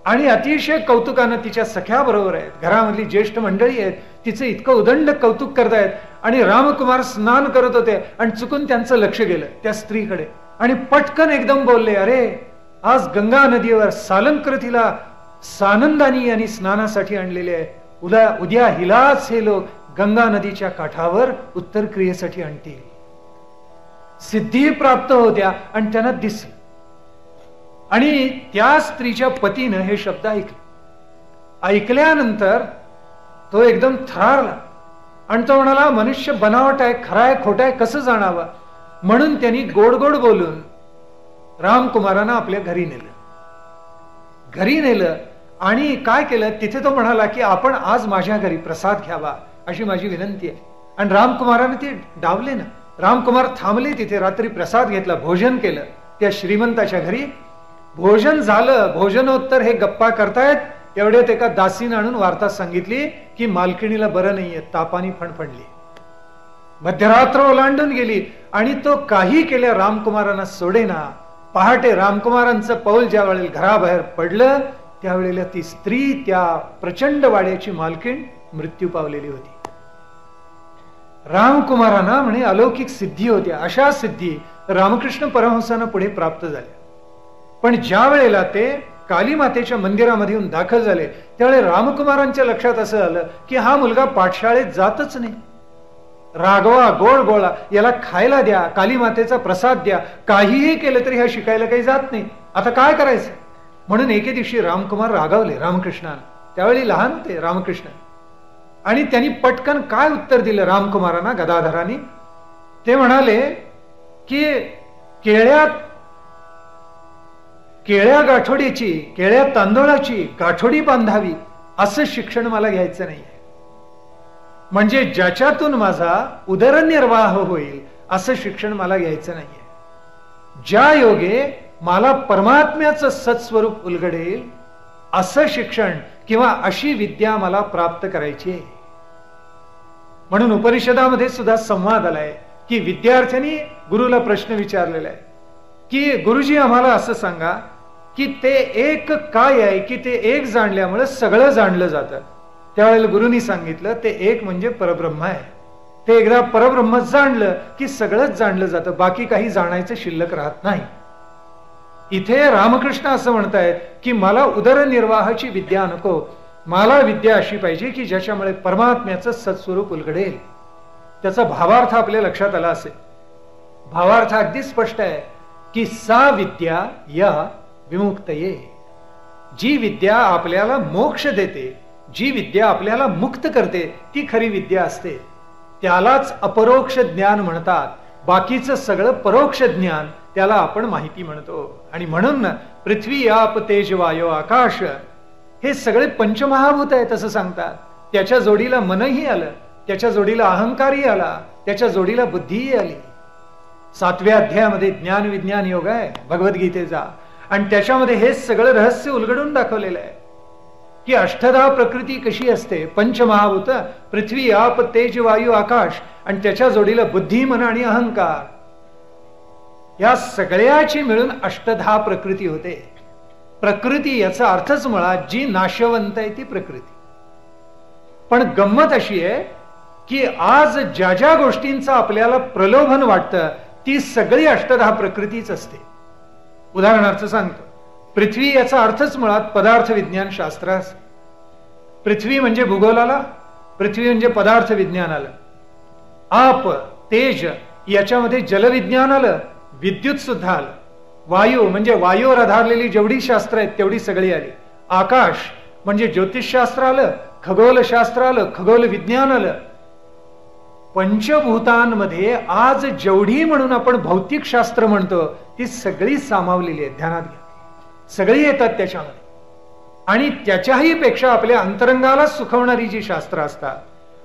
आणि अतिशय कौतुकानं तिच्या सख्या बरोबर आहेत, घरामधली ज्येष्ठ मंडळी आहेत, तिचं इतकं उदंड कौतुक करतायत. आणि रामकुमार स्नान करत होते आणि चुकून त्यांचं लक्ष गेलं त्या स्त्रीकडे आणि पटकन एकदम बोलले, अरे आज गंगा नदीवर सालंकृतीला सानंदानी यांनी स्नानासाठी आणलेले आहे, उद्या हिलाच हे लोक गंगा नदीच्या काठावर उत्तर क्रियेसाठी आणतील. सिद्धी प्राप्त होत्या आणि त्यांना दिसलं. आणि त्या स्त्रीच्या पतीनं हे शब्द ऐकल्यानंतर तो एकदम थरारला आणि तो म्हणाला, मनुष्य बनावट आहे, खरा आहे, खोटा आहे, कसं जाणावं? म्हणून त्यांनी गोड गोड बोलून रामकुमारांना आपल्या घरी नेलं आणि काय केलं, तिथे तो म्हणाला की आपण आज माझ्या घरी प्रसाद घ्यावा अशी माझी विनंती आहे. आणि रामकुमाराने ते डावले ना. रामकुमार थांबले तिथे, रात्री प्रसाद घेतला, भोजन केलं त्या श्रीमंताच्या घरी. भोजन झालं, भोजनोत्तर हे गप्पा करतायत, एवढ्यात एका दासीनं आणून वार्ता सांगितली की मालकिणीला बरं नाहीये, तापानी फणफणली, मध्यरात्र ओलांडून गेली. आणि तो काही केल्या रामकुमारांना सोडेना. पहाटे रामकुमारांचं पाऊल ज्या वेळेला घराबाहेर पडलं, त्यावेळेला ती स्त्री, त्या प्रचंड वाड्याची मालकीण, मृत्यू पावलेली होती. रामकुमारांना म्हणे अलौकिक सिद्धी होत्या. अशा सिद्धी रामकृष्ण परमहंसांना पुढे प्राप्त झाल्या. पण ज्या वेळेला ते कालीमातेच्या मंदिरामध्ये येऊन दाखल झाले, त्यावेळेला रामकुमारांच्या लक्षात असं आलं की हा मुलगा पाठशाळेत जातच नाही. रागवा, गोड बोला, याला खायला द्या, कालीमातेचा प्रसाद द्या, काहीही केलं तरी ह्या शिकायला काही जात नाही. आता काय करायचं? म्हणून एके दिवशी रामकुमार रागावले रामकृष्णाला. त्यावेळी लहान होते रामकृष्ण. आणि त्यांनी पटकन काय उत्तर दिलं रामकुमारांना, गदाधरांनी? ते म्हणाले की केळ्या गाठोडीची, केळ्या तांदूळाची गाठोडी बांधावी असं शिक्षण मला घ्यायचं नाहीये. म्हणजे ज्याच्यातून माझा उदरनिर्वाह होईल असं शिक्षण मला घ्यायचं नाहीये. ज्या योगे मला परमात्म्याचं सत्स्वरूप उलगडेल असं शिक्षण किंवा अशी विद्या मला प्राप्त करायची आहे. म्हणून उपनिषदामध्ये सुद्धा संवाद आलाय की विद्यार्थ्यांनी गुरुला प्रश्न विचारलेला आहे की गुरुजी आम्हाला असं सांगा की ते एक काय आहे की ते एक जाणल्यामुळे सगळं जाणलं जातं. त्यावेळेला गुरुनी सांगितलं ते एक म्हणजे परब्रह्म आहे. ते एकदा परब्रह्म जाणलं की सगळंच जाणलं जातं, बाकी काही जाणायचं शिल्लक राहत नाही. इथे रामकृष्ण असं म्हणतायत की मला उदरनिर्वाहाची विद्या नको, मला विद्या अशी पाहिजे की ज्याच्यामुळे परमात्म्याचं सत्स्वरूप उलगडेल. त्याचा भावार्थ आपल्या लक्षात आला असेल. भावार्थ अगदी स्पष्ट आहे की सा विद्या या विमुक्तये. जी विद्या आपल्याला मोक्ष देते, जी विद्या आपल्याला मुक्त करते, ती खरी विद्या असते. त्यालाच अपरोक्ष ज्ञान म्हणतात. बाकीचं सगळं परोक्ष ज्ञान, त्याला आपण माहिती म्हणतो. आणि म्हणून पृथ्वी, आप, तेज, वायू, आकाश हे सगळे पंचमहाभूत आहेत असं सांगतात. त्याच्या जोडीला मनही आलं, त्याच्या जोडीला अहंकारही आला, त्याच्या जोडीला बुद्धीही आली. 7व्या अध्यायामध्ये ज्ञान विज्ञान योग आहे भगवद्गीतेचा, आणि त्याच्यामध्ये हे सगळं रहस्य उलगडून दाखवलेलं आहे की अष्टधा प्रकृती कशी असते. पंचमहाभूत पृथ्वी, आप, तेज, वायू, आकाश, आणि त्याच्या जोडीला बुद्धी, मन आणि अहंकार, या सगळ्याची मिळून अष्टधा प्रकृती होते. प्रकृती याचा अर्थच मुळात जी नाशवंत आहे ती प्रकृती. पण गंमत अशी आहे की आज ज्या ज्या गोष्टींचा आपल्याला प्रलोभन वाटतं ती सगळी अष्टधा प्रकृतीच असते. उदाहरणार्थ सांगतो, पृथ्वी याचा अर्थच मुळात पदार्थ विज्ञान शास्त्र. पृथ्वी म्हणजे भूगोलाला, पृथ्वी म्हणजे पदार्थ विज्ञान आलं. आप, तेज याच्यामध्ये जलविज्ञान आलं, विद्युत सुद्धा आलं. वायू म्हणजे वायूवर आधारलेली जेवढी शास्त्र आहेत तेवढी सगळी आली. आकाश म्हणजे ज्योतिषशास्त्र आलं, खगोलशास्त्र आलं, खगोल विज्ञान आलं. पंचभूतांमध्ये आज जेवढी म्हणून आपण भौतिक शास्त्र म्हणतो ती सगळी सामावलेली आहे. ध्यानात घ्या, सगळी येतात त्याच्यामध्ये. आणि त्याच्याही पेक्षा आपल्या अंतरंगाला सुखवणारी जी शास्त्र असतात,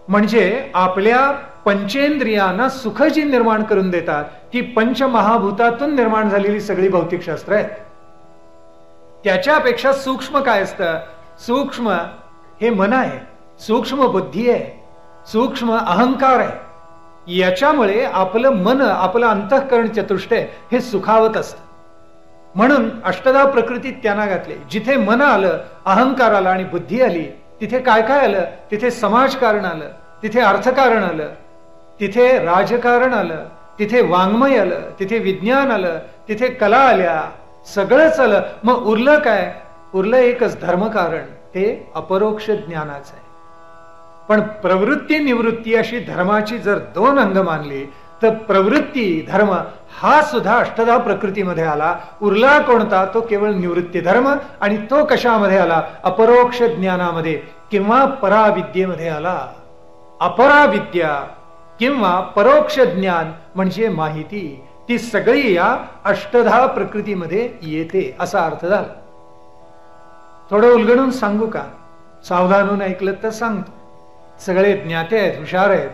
म्हणजे आपल्या पंचेंद्रियांना सुख जी निर्माण करून देतात, ती पंचमहाभूतातून निर्माण झालेली सगळी भौतिक शास्त्र आहेत. त्याच्यापेक्षा सूक्ष्म काय असतं? सूक्ष्म हे मन आहे, सूक्ष्म बुद्धी आहे, सूक्ष्म अहंकार आहे. याच्यामुळे आपलं मन, आपलं अंतःकरण चतुष्टय हे सुखावत असतं. म्हणून अष्टधा प्रकृतीत त्यांना घातले. जिथे मन आलं, अहंकार आला आणि बुद्धी आली, तिथे काय काय आलं? तिथे समाजकारण आलं, तिथे अर्थकारण आलं, तिथे राजकारण आलं, तिथे वाङ्मय आलं, तिथे विज्ञान आलं, तिथे कला आल्या, सगळंच आलं. मग उरलं काय? उरलं एकच धर्मकारण, ते अपरोक्ष ज्ञानाचं आहे. पण प्रवृत्ती निवृत्ती अशी धर्माची जर दोन अंग मानली तर प्रवृत्ती धर्म हा सुद्धा अष्टधा प्रकृतीमध्ये आला. उरला कोणता? तो केवळ निवृत्ती धर्म. आणि तो कशामध्ये आला? अपरोक्ष ज्ञानामध्ये किंवा पराविद्येमध्ये आला. अपराविद्या किंवा परोक्ष ज्ञान म्हणजे माहिती, ती सगळी या अष्टधा प्रकृतीमध्ये येते असा अर्थ झाला. थोडं उलगडून सांगू का? सावधान होऊन ऐकलं तर सांगतो. सगळे ज्ञाते आहेत, हुशार आहेत,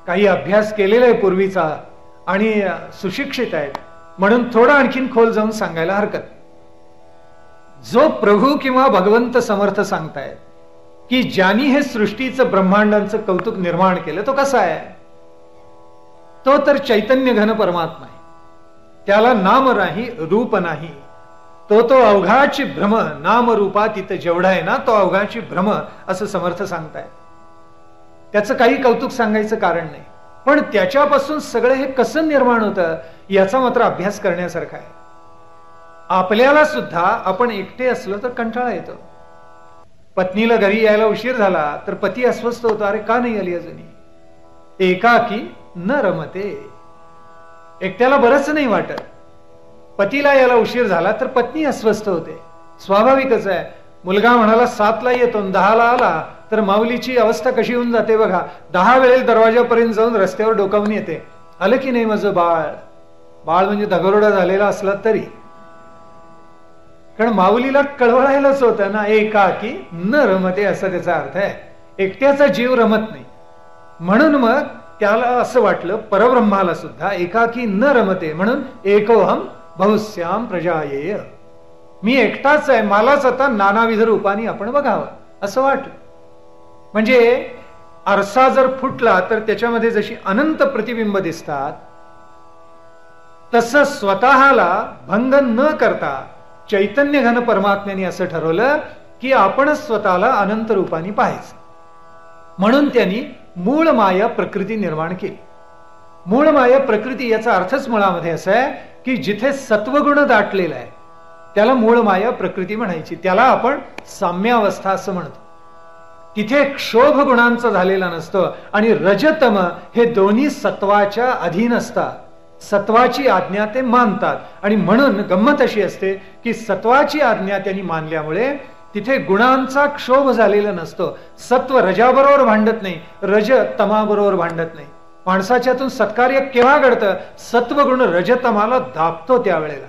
काही अभ्यास केलेला आहे पूर्वीचा आणि सुशिक्षित आहेत, म्हणून थोडं आणखीन खोल जाऊन सांगायला हरकत. जो प्रभू किंवा भगवंत समर्थ सांगतायत की ज्यांनी हे सृष्टीचं ब्रह्मांडांचं कौतुक निर्माण केलं, तो कसा आहे? तो तर चैतन्य घन परमात्मा आहे. त्याला नाम नाही, रूप नाही. तो अवघाची भ्रम, नाम रूपात तिथं जेवढा आहे ना, तो अवघाची भ्रम असं समर्थ सांगतायत. त्याचं काही कौतुक सांगायचं कारण नाही, पण त्याच्यापासून सगळं हे कसं निर्माण होतं याचा मात्र अभ्यास करण्यासारखा आहे. आपल्याला सुद्धा आपण एकटे असलो तर कंटाळा येतो. पत्नीला घरी यायला उशीर झाला तर पती अस्वस्थ होतो, अरे का नाही आली अजूनही? एकाकी न रमते. एकट्याला बरंच नाही वाटत. पतीला याला उशीर झाला तर पत्नी अस्वस्थ होते, स्वाभाविकच आहे. मुलगा म्हणाला 7ला येतो, 10ला आला तर माऊलीची अवस्था कशी होऊन जाते बघा. 10 वेळेला दरवाजापर्यंत जाऊन रस्त्यावर डोकावून येते, आलं की नाही माझं बाळ. बाळ म्हणजे दगरोडा झालेला असला तरी, कारण माऊलीला कळवळायलाच होतं ना, एकाकी न रमते असा त्याचा अर्थ आहे. एकट्याचा जीव रमत नाही. म्हणून मग त्याला असं वाटलं, परब्रह्माला सुद्धा एकाकी न रमते, म्हणून एकोहम बहुश्याम प्रजायेय, मी एकटाच आहे, मलाच आता नानाविध रूपाने आपण बघावं असं वाटलं. म्हणजे आरसा जर फुटला तर त्याच्यामध्ये जशी अनंत प्रतिबिंब दिसतात, तसं स्वतःला भंग न करता चैतन्य घन परमात्म्याने असं ठरवलं की आपणच स्वतःला अनंत रूपाने पाहायचं. म्हणून त्यांनी मूळ माया प्रकृती निर्माण केली. मूळ माया प्रकृती याचा अर्थच मुळामध्ये असा आहे की जिथे सत्वगुण दाटलेला आहे त्याला मूळ माया प्रकृती म्हणायची. त्याला आपण साम्यावस्था असं म्हणतो. तिथे क्षोभ गुणांचा झालेला नसतो आणि रजतम हे दोन्ही सत्वाच्या अधीन असतात. सत्वाची आज्ञा ते मानतात आणि म्हणून गंमत अशी असते की सत्वाची आज्ञा त्यांनी मानल्यामुळे तिथे गुणांचा क्षोभ झालेला नसतो. सत्व रजाबरोबर भांडत नाही, रज तमाबरोबर भांडत नाही. माणसाच्यातून सत्कार्य केव्हा घडतं? सत्वगुण रजतमाला दाबतो त्यावेळेला.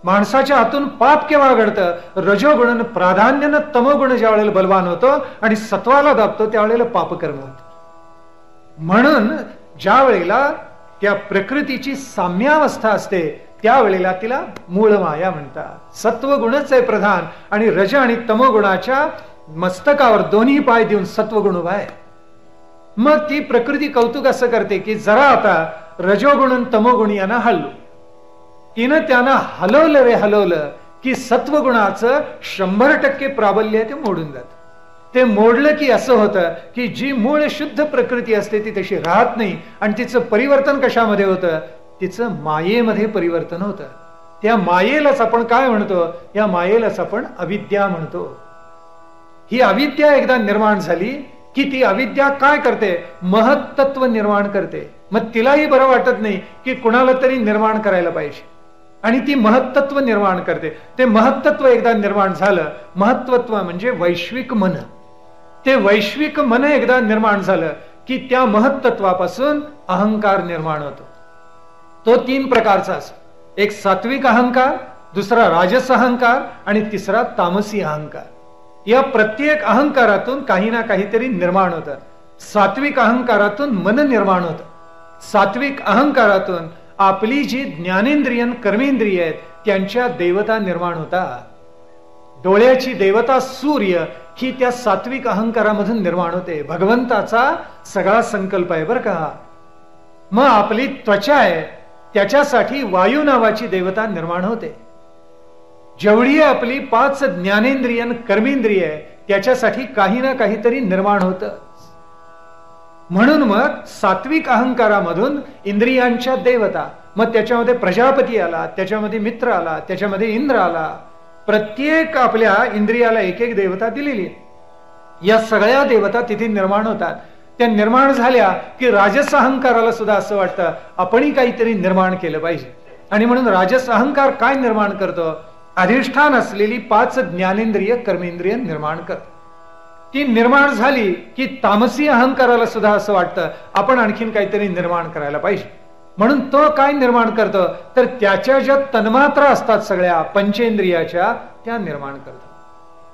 माणसाच्या हातून पाप केव्हा घडतं? रजोगुण प्राधान्यानं तमोगुण ज्या वेळेला बलवान होतो आणि सत्वाला दाबतो त्यावेळेला पापकर्म होत. म्हणून ज्या वेळेला त्या प्रकृतीची साम्यावस्था असते त्यावेळेला तिला मूळ माया म्हणतात. सत्वगुणच आहे प्रधान आणि रज आणि तमोगुणाच्या मस्तकावर दोन्ही पाय देऊन सत्वगुण उभा आहे. मग ती प्रकृती कौतुक असं करते की जरा आता रजोगुण तमोगुण यांना हल्लो. तिनं त्यांना हलवलं रे हलवलं की सत्वगुणाचं 100% प्राबल्य ते मोडून जात. ते मोडलं की असं होतं की जी मूळ शुद्ध प्रकृती असते ती तशी राहत नाही आणि तिचं परिवर्तन कशामध्ये होतं? तिचं मायेमध्ये परिवर्तन होतं. त्या मायेलाच आपण काय म्हणतो? या मायेलाच आपण अविद्या म्हणतो. ही अविद्या एकदा निर्माण झाली की ती अविद्या काय करते? महत्त्व निर्माण करते. मग तिलाही बरं वाटत नाही की कुणाला तरी निर्माण करायला पाहिजे आणि ती महत्त्व निर्माण करते. ते महत्त्व एकदा निर्माण झालं, महत्त्व म्हणजे वैश्विक मन. ते वैश्विक मन एकदा निर्माण झालं की त्या महत्त्वापासून अहंकार निर्माण होतो. तो 3 प्रकारचा असतो. एक सात्विक अहंकार, दुसरा राजस अहंकार आणि तिसरा तामसी अहंकार. या प्रत्येक अहंकारातून काही ना काहीतरी निर्माण होतं. सात्विक अहंकारातून मन निर्माण होतं. सात्विक अहंकारातून आपली जी ज्ञानेंद्रियन कर्मेंद्रिय आहेत त्यांच्या देवता निर्माण होतात. डोळ्याची देवता सूर्य ही त्या सात्विक अहंकारामधून निर्माण होते. भगवंताचा सगळा संकल्प आहे बरं का. मग आपली त्वचा आहे त्याच्यासाठी वायू नावाची देवता निर्माण होते. जेवढी आपली 5 ज्ञानेंद्रियन कर्मेंद्रिय आहे त्याच्यासाठी काही ना काहीतरी निर्माण होतं. म्हणून मग सात्विक अहंकारामधून इंद्रियांच्या देवता, मग त्याच्यामध्ये प्रजापती आला, त्याच्यामध्ये मित्र आला, त्याच्यामध्ये इंद्र आला. प्रत्येक आपल्या इंद्रियाला एक एक देवता दिलेली. या सगळ्या देवता तिथे निर्माण होतात. त्या निर्माण झाल्या की राजस अहंकाराला सुद्धा असं वाटतं आपणही काहीतरी निर्माण केलं पाहिजे आणि म्हणून राजस अहंकार काय निर्माण करतो? अधिष्ठान असलेली 5 ज्ञानेंद्रिय कर्मेंद्रिय निर्माण करतो. ती निर्माण झाली की तामसी अहंकाराला सुद्धा असं वाटतं आपण आणखीन काहीतरी निर्माण करायला पाहिजे. म्हणून तो काय निर्माण करतो? तर त्याच्या ज्या तन्मात्रा असतात सगळ्या पंचेंद्रियाच्या त्या निर्माण करतो.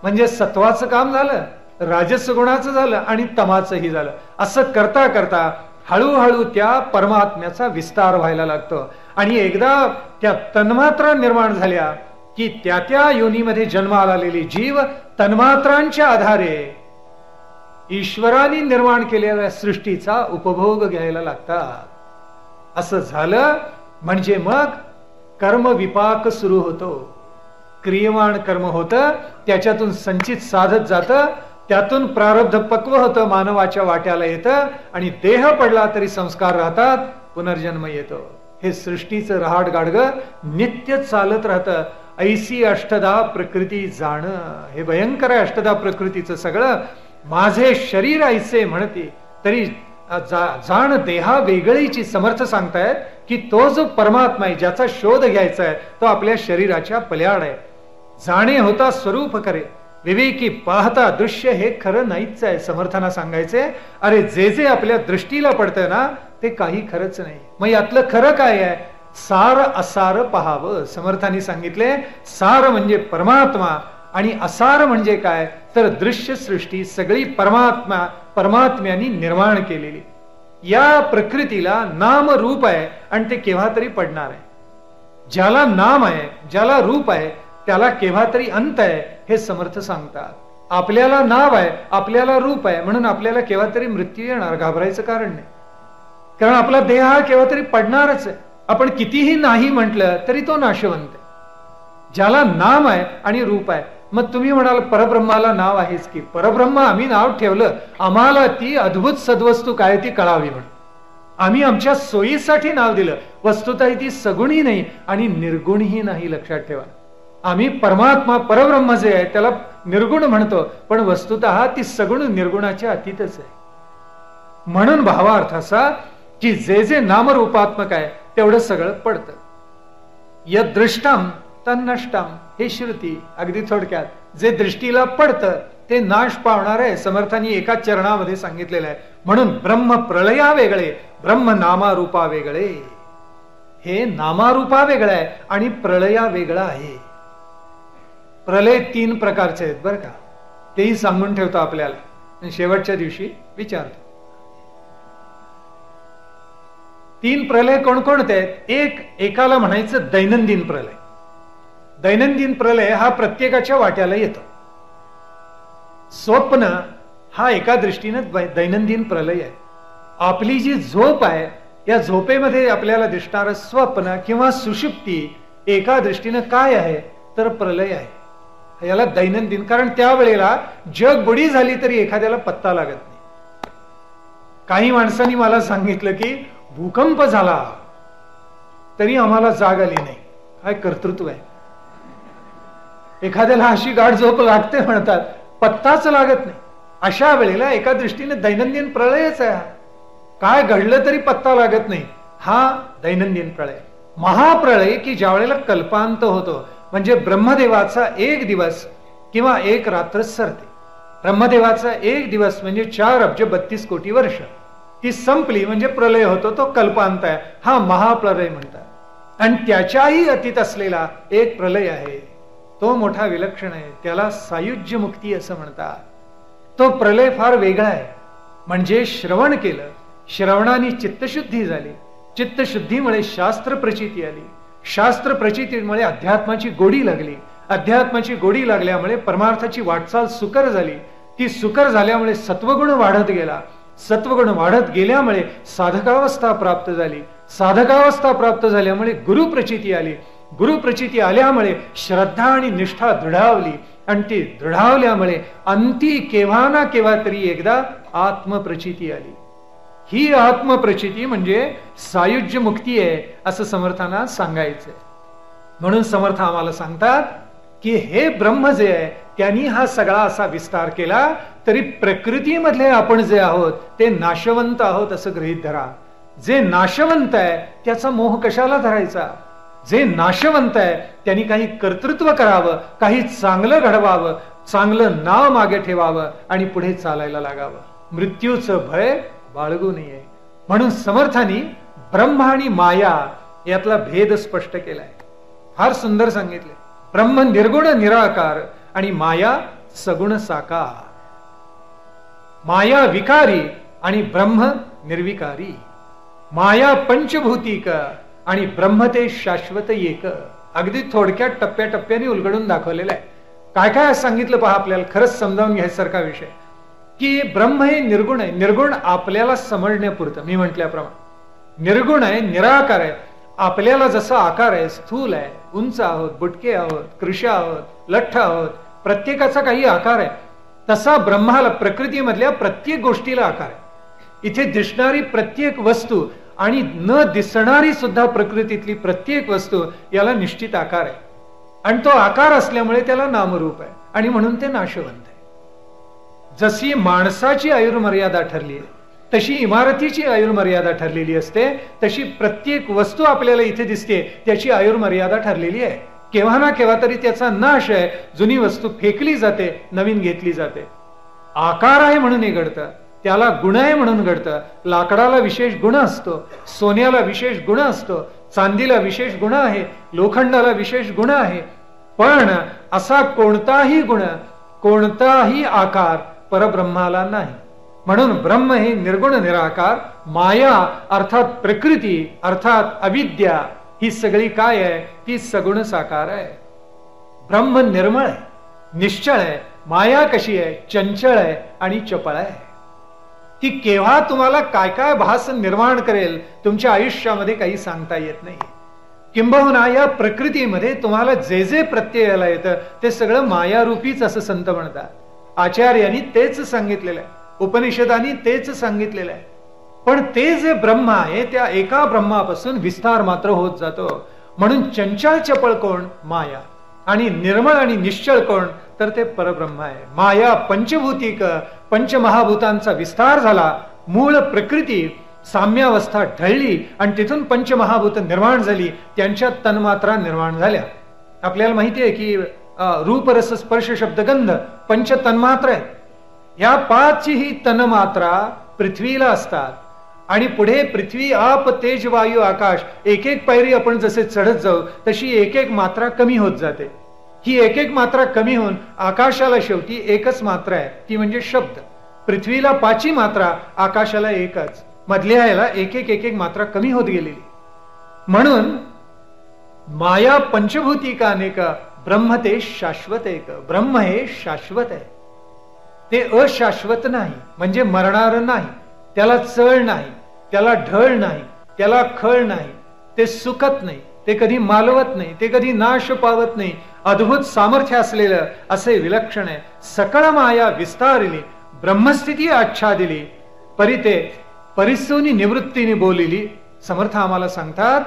म्हणजे सत्वाचं काम झालं, राजस गुणाचं झालं आणि तमाचंही झालं. असं करता करता हळूहळू त्या परमात्म्याचा विस्तार व्हायला लागतो आणि एकदा त्या तन्मात्रा निर्माण झाल्या की त्या त्या योनीमध्ये जन्माला आलेली जीव तन्मात्रांच्या आधारे ईश्वराने निर्माण केलेल्या सृष्टीचा उपभोग घ्यायला लागतात. असं झालं म्हणजे मग कर्म विपाक सुरू होतो. क्रियमाण कर्म होतं, त्याच्यातून संचित साधत जातं, त्यातून प्रारब्ध पक्व होतं, मानवाच्या वाट्याला येतं आणि देह पडला तरी संस्कार राहतात, पुनर्जन्म येतो. हे सृष्टीचं रहाट गाडगं नित्य चालत राहतं. ऐसी अष्टधा प्रकृती जाणं, हे भयंकर आहे अष्टधा प्रकृतीचं सगळं. माझे शरीर ऐसे म्हणते तरी जाण देहा वेगळीची समर्थ सांगतायत की तो जो परमात्मा आहे, ज्याचा शोध घ्यायचा आहे, तो आपल्या शरीराच्या पल्याड आहे. जाणे होता स्वरूप करे विवेकी पाहता दृश्य हे खरं नाहीच आहे. समर्थांना सांगायचे, अरे जे जे आपल्या दृष्टीला पडतंय ना ते काही खरंच नाही. मग यातलं खरं काय आहे? सार असार पहावं. समर्थांनी सांगितले, सार म्हणजे परमात्मा आणि असार म्हणजे काय, तर दृश्य सृष्टी सगळी परमात्म्यानी निर्माण केलेली. या प्रकृतीला नाम रूप आहे आणि ते केव्हा तरी पडणार आहे. ज्याला नाम आहे, ज्याला रूप आहे, त्याला केव्हा तरी अंत आहे, हे समर्थ सांगतात. आपल्याला नाव आहे, आपल्याला रूप आहे, म्हणून आपल्याला केव्हा तरी मृत्यू येणार, घाबरायचं कारण नाही. कारण आपला देह हा केव्हा तरी पडणारच आहे. आपण कितीही नाही म्हटलं तरी तो नाशवंत आहे. ज्याला नाम आहे आणि रूप आहे. मग तुम्ही म्हणाल परब्रह्माला नाव आहेच की. परब्रह्म आम्ही नाव ठेवलं, आम्हाला ती अद्भुत सद्वस्तू काय ती कळावी म्हणून आम्ही आमच्या सोयीसाठी नाव दिलं. वस्तुतः ती सगुणी नाही आणि निर्गुणही नाही, लक्षात ठेवा. आम्ही परमात्मा परब्रह्म जे आहे त्याला निर्गुण म्हणतो, पण वस्तुतः ती सगुण निर्गुणाच्या अतीतच आहे. म्हणून भावार्थ असा की जे जे नामरूपात्मक आहे तेवढं सगळं पडतं. यदृष्टम तन्नष्टम, हे श्रुती. अगदी थोडक्यात जे दृष्टीला पडतं ते नाश पावणार आहे, समर्थांनी एका चरणामध्ये सांगितलेलं आहे. म्हणून ब्रह्म प्रलया वेगळे, ब्रह्म नामारूपा वेगळे. हे नामारूपा वेगळं आहे आणि प्रलया वेगळा आहे. प्रलय 3 प्रकारचे आहेत बरं का, तेही सांगून ठेवतो आपल्याला, शेवटच्या दिवशी विचारतो. 3 प्रलय कोणकोणते आहेत? एकाला म्हणायचं दैनंदिन प्रलय. दैनंदिन प्रलय हा प्रत्येकाच्या वाट्याला येतो. स्वप्न हा एका दृष्टीने दैनंदिन प्रलय आहे. आपली जी झोप आहे, या झोपेमध्ये आपल्याला दिसणारं स्वप्न किंवा सुषुप्ती एका दृष्टीनं काय आहे, तर प्रलय आहे. याला दैनंदिन, कारण त्यावेळेला जग बुडी झाली तरी एखाद्याला पत्ता लागत नाही. काही माणसांनी मला सांगितलं की भूकंप झाला तरी आम्हाला जाग आली नाही. काय कर्तृत्व आहे. एखाद्याला अशी गाढ झोप लागते म्हणतात, पत्ताच लागत नाही. अशा वेळेला एका दृष्टीने दैनंदिन प्रलयच आहे. काय घडलं तरी पत्ता लागत नाही, हा दैनंदिन प्रलय. महाप्रलय की ज्या वेळेला कल्पांत होतो, म्हणजे ब्रह्मदेवाचा 1 दिवस किंवा 1 रात्र सरते. ब्रह्मदेवाचा 1 दिवस म्हणजे 4 अब्ज 32 कोटी वर्ष, ती संपली म्हणजे प्रलय होतो, तो कल्पांत आहे. हा महाप्रलय म्हणतात. आणि त्याच्याही अतीत असलेला एक प्रलय आहे, तो मोठा विलक्षण आहे, त्याला सायुज्य मुक्ती असं म्हणतात. तो प्रलय फार वेगळा आहे. म्हणजे श्रवण केलं, श्रवणाने चित्तशुद्धी झाली, चित्तशुद्धीमुळे शास्त्र प्रचिती आली, शास्त्र प्रचितीमुळे अध्यात्माची गोडी लागली, अध्यात्माची गोडी लागल्यामुळे परमार्थाची वाटचाल सुकर झाली, ती सुकर झाल्यामुळे सत्वगुण वाढत गेला, सत्वगुण वाढत गेल्यामुळे साधकावस्था प्राप्त झाली, साधकावस्था प्राप्त झाल्यामुळे गुरुप्रचिती आली, गुरुप्रचिती आल्यामुळे श्रद्धा आणि निष्ठा दृढावली, आणि ती दृढावल्यामुळे अंती केव्हा ना केव्हा तरी एकदा आत्मप्रचिती आली. ही आत्मप्रचिती म्हणजे सायुज्य मुक्ती आहे असं समर्थांना सांगायचंय. म्हणून समर्थ आम्हाला सांगतात की हे ब्रह्म जे आहे त्यांनी हा सगळा असा विस्तार केला, तरी प्रकृतीमधले आपण जे आहोत ते नाशवंत आहोत असं गृहीत धरा. जे नाशवंत आहे त्याचा मोह कशाला धरायचा? जे नाशवंत आहे त्यांनी काही कर्तृत्व करावं, काही चांगलं घडवावं, चांगलं नाव मागे ठेवावं आणि पुढे चालायला लागावं. मृत्यूचं भय बाळगू नये. म्हणून समर्थांनी ब्रह्म आणि माया यातला भेद स्पष्ट केलाय. फार सुंदर सांगितले. ब्रह्म निर्गुण निराकार आणि माया सगुण साकार. माया विकारी आणि ब्रह्म निर्विकारी. माया पंचभूतिक आणि ब्रह्म ते शाश्वत एक. अगदी थोडक्यात टप्प्याटप्प्याने उलगडून दाखवलेलं आहे. काय काय सांगितलं पहा, आपल्याला खरंच समजावून घ्यायसारखा विषय की ब्रह्म हे निर्गुण आहे. निर्गुण आपल्याला समजण्यापुरतं, मी म्हटल्याप्रमाणे निर्गुण आहे, निराकार आहे. आपल्याला जसा आकार आहे, स्थूल आहे, उंच आहोत, बुटके आहोत, कृश आहोत, लठ्ठ आहोत, प्रत्येकाचा काही आकार आहे, तसा ब्रह्माला प्रकृतीमधल्या प्रत्येक गोष्टीला आकार आहे. इथे दिसणारी प्रत्येक वस्तू आणि न दिसणारी सुद्धा प्रकृतीतली प्रत्येक वस्तू याला निश्चित आकार आहे. आणि तो आकार असल्यामुळे त्याला नामरूप आहे आणि म्हणून ते नाशवंत आहे. जशी माणसाची आयुर्मर्यादा ठरली आहे तशी इमारतीची आयुर्मर्यादा ठरलेली असते, तशी प्रत्येक वस्तू आपल्याला इथे दिसते त्याची आयुर्मर्यादा ठरलेली आहे. केव्हा ना केव्हा तरी त्याचा नाश आहे. जुनी वस्तू फेकली जाते, नवीन घेतली जाते. आकार आहे म्हणून हे घडतं, त्याला गुण आहे म्हणून घडतं. लाकडाला विशेष गुण असतो, सोन्याला विशेष गुण असतो, चांदीला विशेष गुण आहे, लोखंडाला विशेष गुण आहे. पण असा कोणताही गुण, कोणताही आकार परब्रह्माला नाही. म्हणून ब्रह्म हे निर्गुण निराकार, माया अर्थात प्रकृती अर्थात अविद्या ही सगळी काय आहे? ती सगुण साकार आहे. ब्रह्म निर्मळ आहे, निश्चळ आहे. माया कशी आहे? चंचळ आहे आणि चपळ आहे. ती केव्हा तुम्हाला काय काय भास निर्माण करेल तुमच्या आयुष्यामध्ये काही सांगता येत नाही. किंबहुना या प्रकृतीमध्ये तुम्हाला जे जे प्रत्ययाला येतं ते सगळं मायारूपीच असं संत म्हणतात. आचार्यांनी तेच सांगितलेलं आहे, उपनिषदांनी तेच सांगितलेलं आहे. पण ते जे ब्रह्म आहे त्या एका ब्रह्मापासून विस्तार मात्र होत जातो. म्हणून चंचल चपळ कोण? माया. आणि निर्मळ आणि निश्चळ कोण? तर ते परब्रह्म आहे. माया पंचभूतिक, पंचमहाभूतांचा विस्तार झाला. मूळ प्रकृती साम्यावस्था ढळली आणि तिथून पंचमहाभूत निर्माण झाली, त्यांच्यात तन्मात्रा निर्माण झाल्या. आपल्याला माहिती आहे की रूप रस स्पर्श शब्द गंध पंच तन्मात्रा आहेत. या पाचही ही तन्मात्रा पृथ्वीला असतात. आणि पुढे पृथ्वी आप तेज वायू आकाश एक एक पायरी आपण जसे चढत जाऊ तशी एक एक मात्रा कमी होत जाते. ही एक एक मात्रा कमी होऊन आकाशाला शेवटी एकच मात्रा आहे, ती म्हणजे शब्द. पृथ्वीला 5 मात्रा, आकाशाला एकच. मधल्या याला एक एक मात्रा कमी होत गेलेली. म्हणून माया पंचभूती का अनेक, ब्रह्म ते शाश्वत एक. ब्रह्म हे शाश्वत आहे, ते अशाश्वत नाही. म्हणजे मरणार नाही, त्याला चळ नाही, त्याला ढळ नाही, त्याला खळ नाही, ते सुकत नाही, ते कधी मालवत नाही, ते कधी नाश पावत नाही. अद्भुत सामर्थ्य असलेलं असे विलक्षण आहे. सकळ माया विस्तारिली, ब्रह्मस्थिती आच्छादिली, परिते परिसोनी निवृत्तीने बोलिली. समर्थ आम्हाला सांगतात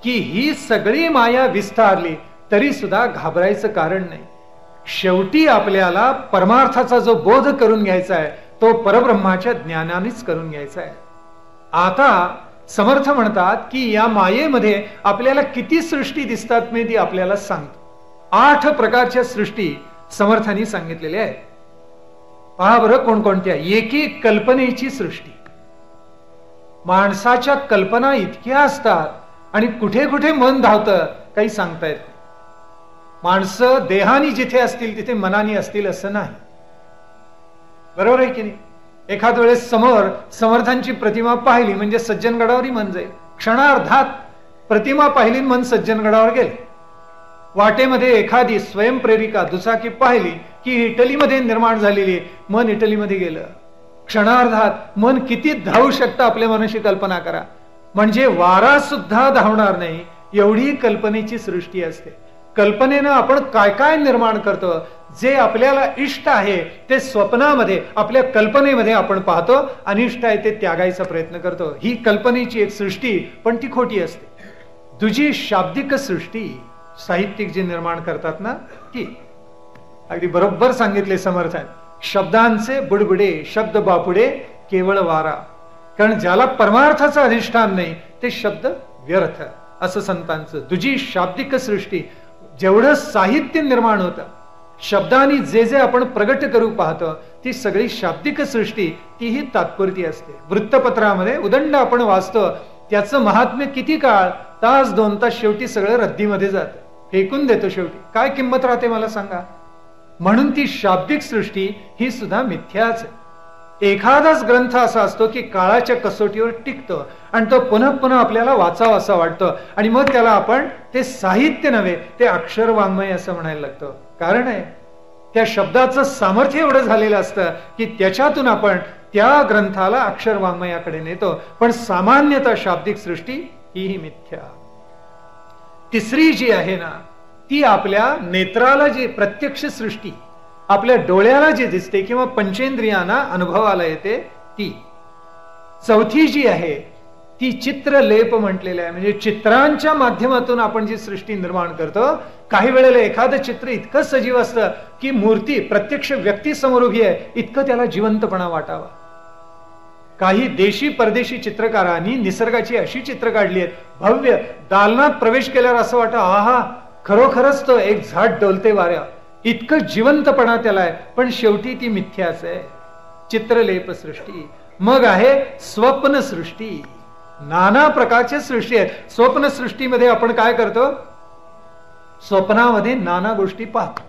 की ही सगळी माया विस्तारली तरी सुद्धा घाबरायचं कारण नाही. शेवटी आपल्याला परमार्थाचा जो बोध करून घ्यायचा आहे तो परब्रह्माच्या ज्ञानानेच करून घ्यायचा आहे. आता समर्थ म्हणतात की या मायेमध्ये आपल्याला किती सृष्टी दिसतात मी ती आपल्याला सांगतो. 8 प्रकारच्या सृष्टी समर्थांनी सांगितलेल्या आहेत. पहा बरं कोणकोणत्या. एकी कल्पनेची सृष्टी. माणसाच्या कल्पना इतक्या असतात आणि कुठे कुठे मन धावतं काही सांगता येत नाही. माणसं देहानी जिथे असतील तिथे मनानी असतील असं नाही. बरोबर आहे की नाही? एखाद वेळेस समोर समर्थांची प्रतिमा पाहिली म्हणजे सज्जनगडावरही मन जाईल. क्षणार्धात प्रतिमा पाहिली मन सज्जनगडावर गेले. वाटेमध्ये एखादी स्वयंप्रेरिका दुचाकी पाहिली की इटलीमध्ये निर्माण झालेली, मन इटलीमध्ये गेलं. क्षणार्धात मन किती धावू शकतं आपल्या मनाशी कल्पना करा. म्हणजे वारा सुद्धा धावणार नाही एवढी कल्पनेची सृष्टी असते. कल्पनेनं आपण काय काय निर्माण करतो. जे आपल्याला इष्ट आहे ते स्वप्नामध्ये आपल्या कल्पनेमध्ये आपण पाहतो, अनिष्ट आहे ते त्यागायचा प्रयत्न करतो. ही कल्पनेची एक सृष्टी, पण ती खोटी असते. तुझी शाब्दिक सृष्टी साहित्यिक जे निर्माण करतात ना ती अगदी बरोबर सांगितले समर्थान. शब्दांचे बुडबुडे, शब्द बापुडे, केवळ वारा. कारण ज्याला परमार्थाचं अधिष्ठान नाही ते शब्द व्यर्थ, असं संतांचं. तुझी शाब्दिक सृष्टी, जेवढं साहित्य निर्माण होतं शब्दांनी जे जे आपण प्रगट करू पाहतो ती सगळी शाब्दिक सृष्टी तीही तात्पुरती असते. वृत्तपत्रामध्ये उदंड आपण वाचतो, त्याचं महात्म्य किती काळ, तास 2 तास, शेवटी सगळं रद्दीमध्ये जातं, फेकून देतो. शेवटी काय किंमत राहते मला सांगा. म्हणून ती शाब्दिक सृष्टी ही सुद्धा मिथ्याच आहे. एखादाच ग्रंथ असा असतो की काळाच्या कसोटीवर टिकतो आणि तो पुन्हा पुन्हा आपल्याला वाचावा असा वाटतो आणि मग त्याला आपण ते साहित्य नव्हे ते अक्षर वाङ्मय असं म्हणायला लागतो. कारण आहे त्या शब्दाचं सामर्थ्य एवढं झालेलं असतं की त्याच्यातून आपण त्या ग्रंथाला अक्षर वाङ्मयाकडे नेतो. पण सामान्यतः शाब्दिक सृष्टी ही मिथ्या. तिसरी जी आहे ना ती आपल्या नेत्राला जी प्रत्यक्ष सृष्टी, आपल्या डोळ्याला जे दिसते किंवा पंचेंद्रियांना अनुभवाला येते ती. चौथी जी आहे ती चित्रलेप म्हटलेलं आहे. म्हणजे चित्रांच्या माध्यमातून आपण जी सृष्टी निर्माण करतो. काही वेळेला एखादं चित्र इतकं सजीव असतं की मूर्ती प्रत्यक्ष व्यक्ती समोर उभी आहे इतकं त्याला जिवंतपणा वाटावा. काही देशी परदेशी चित्रकारांनी निसर्गाची अशी चित्र काढली आहेत, भव्य. दालनात प्रवेश केल्यावर असं वाटतं, आहा, खरोखरच तो एक झाड डोलते वाऱ्या, इतकं जिवंतपणा त्याला आहे. पण शेवटी ती मिथ्याच आहे, चित्रलेप सृष्टी. मग आहे स्वप्न सृष्टी. नाना प्रकारच्या सृष्टी आहेत. स्वप्न सृष्टीमध्ये आपण काय करतो? स्वप्नामध्ये नाना गोष्टी पाहतो.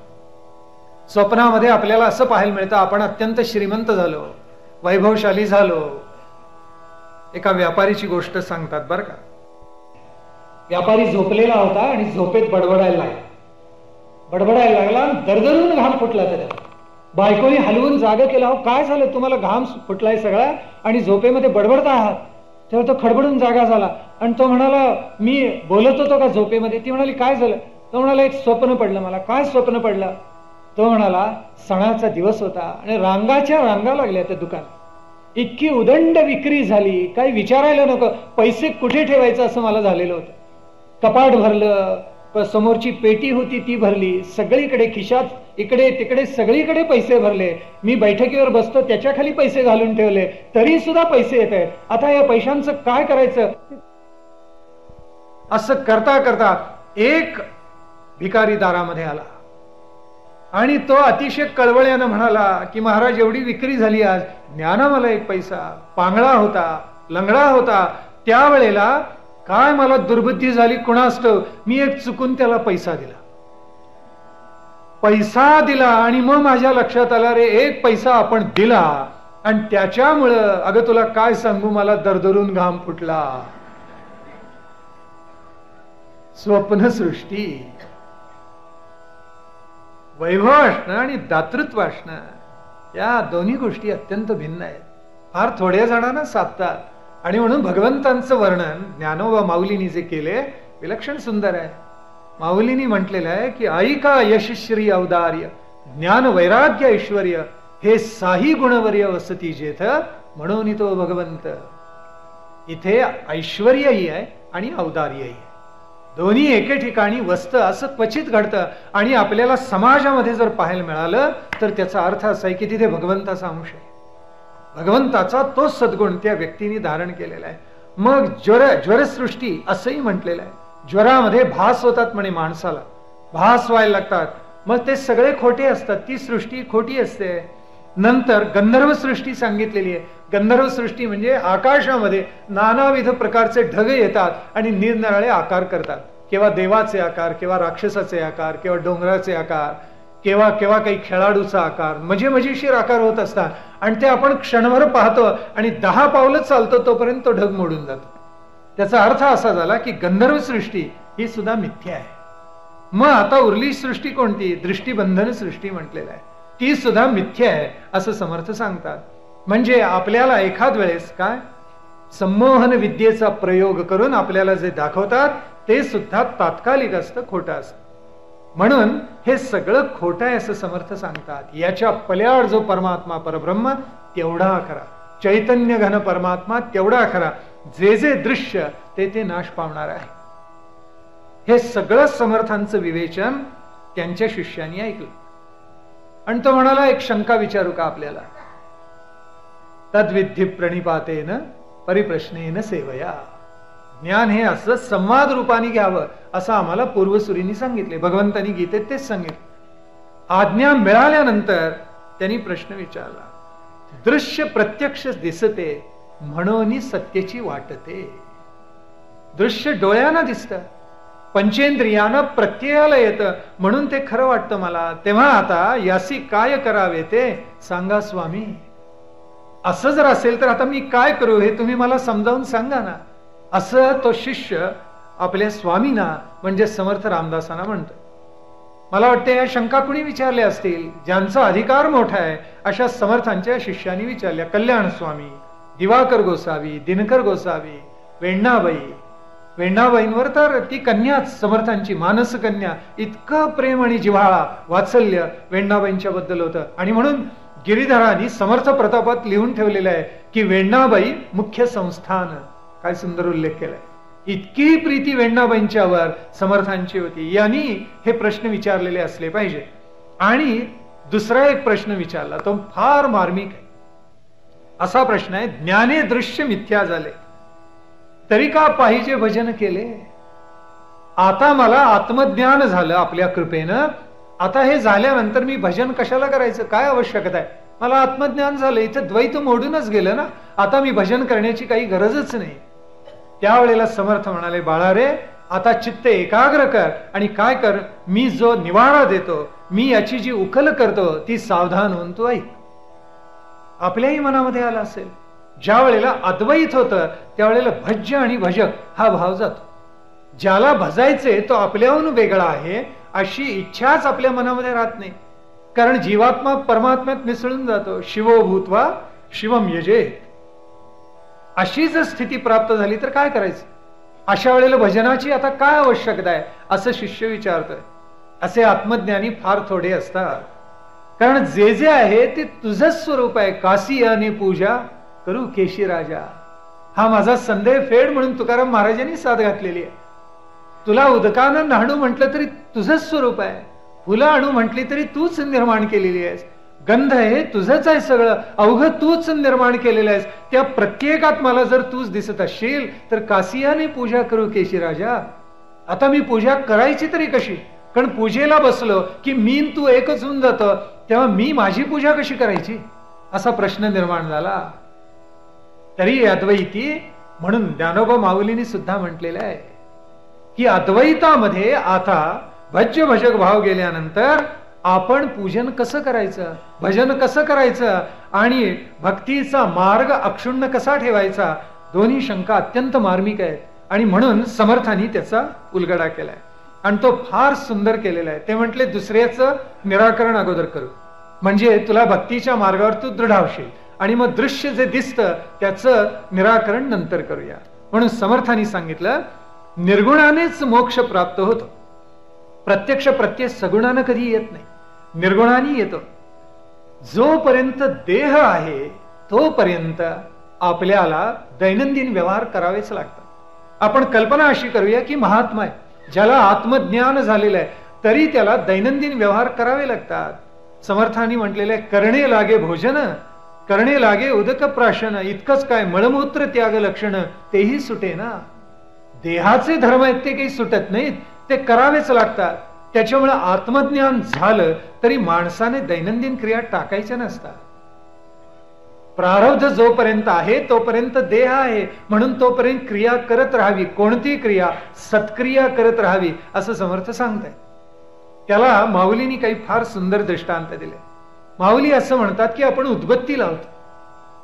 स्वप्नामध्ये आपल्याला असं पाहायला मिळतं, आपण अत्यंत श्रीमंत झालो, वैभवशाली झालो. एका व्यापारीची गोष्ट सांगतात बरं का. व्यापारी झोपलेला होता आणि झोपेत बडबडायला लागला, दरदरून घाम फुटला त्याला. बायकोने हलवून जागा केला, हो काय झालं तुम्हाला, घाम फुटलाय सगळा आणि झोपेमध्ये बडबडता आहात. तेव्हा तो खडबडून जागा झाला आणि तो म्हणाला, मी बोलत होतो का झोपेमध्ये? ती म्हणाली, काय झालं? तो म्हणाला, एक स्वप्न पडलं मला. काय स्वप्न पडलं? तो म्हणाला, सणाचा दिवस होता आणि रांगाच्या रांगा लागल्या त्या दुकानात, इतकी उदंड विक्री झाली, काही विचारायला नको, पैसे कुठे ठेवायचं असं मला झालेलं होतं. कपाट भरलं, समोरची पेटी होती ती भरली, सगळीकडे खिशात इकडे तिकडे सगळीकडे पैसे भरले. मी बैठकीवर बसतो त्याच्या खाली पैसे घालून ठेवले, तरी सुद्धा पैसे येत आहेत. आता या पैशांचं काय करायचं? असं करता करता एक भिकारी दारामध्ये आला आणि तो अतिशय कळवळ्यानं म्हणाला की महाराज, एवढी विक्री झाली आज, ज्ञाना मला एक पैसा. पांगळा होता, लंगडा होता. त्यावेळेला काय मला दुर्बुद्धी झाली कुणास ठाऊक, मी एक चुकून त्याला पैसा दिला आणि मग माझ्या लक्षात आलं, रे एक पैसा आपण दिला आणि त्याच्यामुळं अगं तुला काय सांगू, मला दरदरून घाम फुटला. स्वप्नसृष्टी. वैभव असणं आणि दातृत्व असणं या दोन्ही गोष्टी अत्यंत भिन्न आहेत, फार थोड्या जणांना साधतात. आणि म्हणून भगवंतांचं वर्णन ज्ञानोबा माऊलींनी जे केले विलक्षण सुंदर आहे. माऊलींनी म्हटलेलं आहे की ऐका यशश्री औदार्य ज्ञान वैराग्य ऐश्वर्य हे साही गुणवर्य वसती जेथ, म्हणून तो भगवंत. इथे ऐश्वर्यही आहे आणि औदार्यही आहे, दोन्ही एके ठिकाणी वसत असं क्वचित घडतं. आणि आपल्याला समाजामध्ये जर पाहायला मिळालं तर त्याचा अर्थ असा आहे की तिथे भगवंताचा अंश आहे, भगवंताचा तो सद्गुण त्या व्यक्तीने धारण केलेला आहे. मग ज्वरसृष्टी असंही म्हटलेलं आहे. ज्वरामध्ये भास होतात म्हणे, माणसाला भास व्हायला लागतात, मग ते सगळे खोटे असतात, ती सृष्टी खोटी असते. नंतर गंधर्व सृष्टी सांगितलेली आहे. गंधर्व सृष्टी म्हणजे आकाशामध्ये नानाविध प्रकारचे ढग येतात आणि निरनिराळे आकार करतात, केव्हा देवाचे आकार, केव्हा राक्षसाचे आकार, केव्हा डोंगराचे आकार, केव्हा केव्हा काही खेळाडूचा आकार, मजेशीर आकार होत असतात. आणि ते आपण क्षणभर पाहतो आणि 10 पावलं चालतो तोपर्यंत तो ढग मोडून जातो. त्याचा अर्थ असा झाला की गंधर्व सृष्टी ही सुद्धा मिथ्या आहे. मग आता उरली सृष्टी कोणती? दृष्टीबंधन सृष्टी म्हटलेलं आहे, ती सुद्धा मिथ्या आहे असं समर्थ सांगतात. म्हणजे आपल्याला एखाद वेळेस काय संमोहन विद्येचा प्रयोग करून आपल्याला जे दाखवतात ते सुद्धा तात्कालिक असतं, खोटं असतं. म्हणून हे सगळं खोटं आहे असं समर्थ सांगतात. याच्या पल्याड जो परमात्मा परब्रह्म तेवढा खरा, चैतन्य घन परमात्मा तेवढा खरा, जे जे दृश्य ते नाश पावणार आहे. हे सगळं समर्थांचं विवेचन त्यांच्या शिष्यांनी ऐकलं. आणि तो म्हणाला, एक शंका विचारू का आपल्याला? तद्विधी प्रणिपातेन परिप्रश्नेन सेवया. ज्ञान हे असं संवाद रूपाने घ्यावं असं आम्हाला पूर्वसुरींनी सांगितले, भगवंतांनी गीतेत तेच सांगितले. आज्ञा मिळाल्यानंतर त्यांनी प्रश्न विचारला, दृश्य प्रत्यक्ष दिसते म्हणून सत्याची वाटते. दृश्य डोळ्यानं दिसतं, पंचेंद्रियानं प्रत्ययाला येतं म्हणून ते खरं वाटतं मला. तेव्हा आता यासी काय करावे ते सांगा स्वामी. असं जर असेल तर आता मी काय करू हे तुम्ही मला समजावून सांगा ना, असं तो शिष्य आपल्या स्वामींना म्हणजे समर्थ रामदासांना म्हणतो. मला वाटतं या शंका कुणी विचारल्या असतील, ज्यांचा अधिकार मोठा आहे अशा समर्थांच्या शिष्यांनी विचारल्या. कल्याण स्वामी, दिवाकर गोसावी, दिनकर गोसावी, वेण्णाबाईंवर तर ती कन्याच समर्थांची, मानस कन्या, इतकं प्रेम आणि जिव्हाळा वात्सल्य वेण्णाबाईंच्या बद्दल होतं. आणि म्हणून गिरीधरांनी समर्थ प्रतापात लिहून ठेवलेलं आहे की वेण्णाबाई मुख्य संस्थान. काय सुंदर उल्लेख केलाय. इतकी प्रीती वेण्णाबाईंच्यावर समर्थांची होती. यांनी हे प्रश्न विचारलेले असले पाहिजे. आणि दुसरा एक प्रश्न विचारला तो फार मार्मिक आहे. असा प्रश्न आहे. ज्ञाने दृश्य मिथ्या झाले, तरी का पाहिजे भजन केले. आता मला आत्मज्ञान झालं आपल्या कृपेनं, आता हे झाल्यानंतर मी भजन कशाला करायचं, काय आवश्यकता आहे. मला आत्मज्ञान झालं, इथं द्वैत मोडूनच गेलं ना, आता मी भजन करण्याची काही गरजच नाही. त्यावेळेला समर्थ म्हणाले, बाळा रे, आता चित्त एकाग्र कर आणि काय कर, मी जो निवाडा देतो, मी याची जी उकल करतो ती सावधान होऊन तू ऐक. आपल्याही मनामध्ये आला असेल, ज्या वेळेला अद्वैत होतं त्यावेळेला भज्य आणि भजक हा भाव जातो. ज्याला भजायचे तो आपल्याहून वेगळा आहे अशी इच्छाच आपल्या मनामध्ये राहत नाही, कारण जीवात्मा परमात्म्यात मिसळून जातो. शिवो भूत्वा शिवम यजेत. अशी जर स्थिती प्राप्त झाली तर काय करायचं. अशा वेळेला भजनाची आता काय आवश्यकता आहे असं शिष्य विचारतोय. असे आत्मज्ञानी फार थोडे असतात, कारण जे जे आहे ते तुझंच स्वरूप आहे. काशी आणि पूजा करू केशी राजा, हा माझा संदेह फेड म्हणून तुकाराम महाराजांनी साथ घातलेली आहे. तुला उदकानं न्हाणू म्हटलं तरी तुझंच स्वरूप आहे, फुलं आणू म्हटली तरी तूच निर्माण केलेली आहेस, गंध हे तुझंच आहे, सगळं अवघं तूच निर्माण केलेलं आहेस. त्या प्रत्येकात मला जर तूच दिसत असशील तर कासियाने पूजा करू केशी राजा. आता मी पूजा करायची तरी कशी, कारण पूजेला बसलो की मी तू एकच होऊन जातं, तेव्हा मी माझी पूजा कशी करायची असा प्रश्न निर्माण झाला. तरी अद्वैती म्हणून ज्ञानोबा माऊलींनी सुद्धा म्हटलेलं आहे की अद्वैतामध्ये आता भज्य भजक भाव गेल्यानंतर आपण पूजन कसं करायचं, भजन कसं करायचं आणि भक्तीचा मार्ग अक्षुण्ण कसा ठेवायचा, दोन्ही शंका अत्यंत मार्मिक आहेत. आणि म्हणून समर्थांनी त्याचा उलगडा केलाय आणि तो फार सुंदर केलेला आहे. ते म्हटले, दुसऱ्याचं निराकरण अगोदर करू, म्हणजे तुला भक्तीच्या मार्गावर तू दृढ होशील आणि मग दृश्य जे दिसतं त्याचं निराकरण नंतर करूया. म्हणून समर्थांनी सांगितलं, निर्गुणानेच मोक्ष प्राप्त होतो. प्रत्यक्ष प्रत्यय सगुणानं कधी येत नाही, निर्गुणाने येतो. जोपर्यंत देह आहे तोपर्यंत आपल्याला दैनंदिन व्यवहार करावेच लागतात. आपण कल्पना अशी करूया की महात्मा आहे, ज्याला आत्मज्ञान झालेलं आहे, तरी त्याला दैनंदिन व्यवहार करावे लागतात. समर्थांनी म्हटलेलं आहे, करणे लागे भोजन, करणे लागे उदक प्राशन, इतकंच काय मळमूत्र त्याग लक्षण तेही सुटे ना. देहाचे धर्म आहेत ते काही सुटत नाहीत, ते करावेच लागतात. त्याच्यामुळे आत्मज्ञान झालं तरी माणसाने दैनंदिन क्रिया टाकायच्या नसतात. प्रारब्ध जोपर्यंत आहे तोपर्यंत देह आहे, म्हणून तोपर्यंत क्रिया करत राहावी. कोणती क्रिया, सत्क्रिया करत राहावी असं समर्थ सांगताय. त्याला माऊलींनी काही फार सुंदर दृष्टांत दिले. माऊली असं म्हणतात की आपण उदबत्ती लावतो,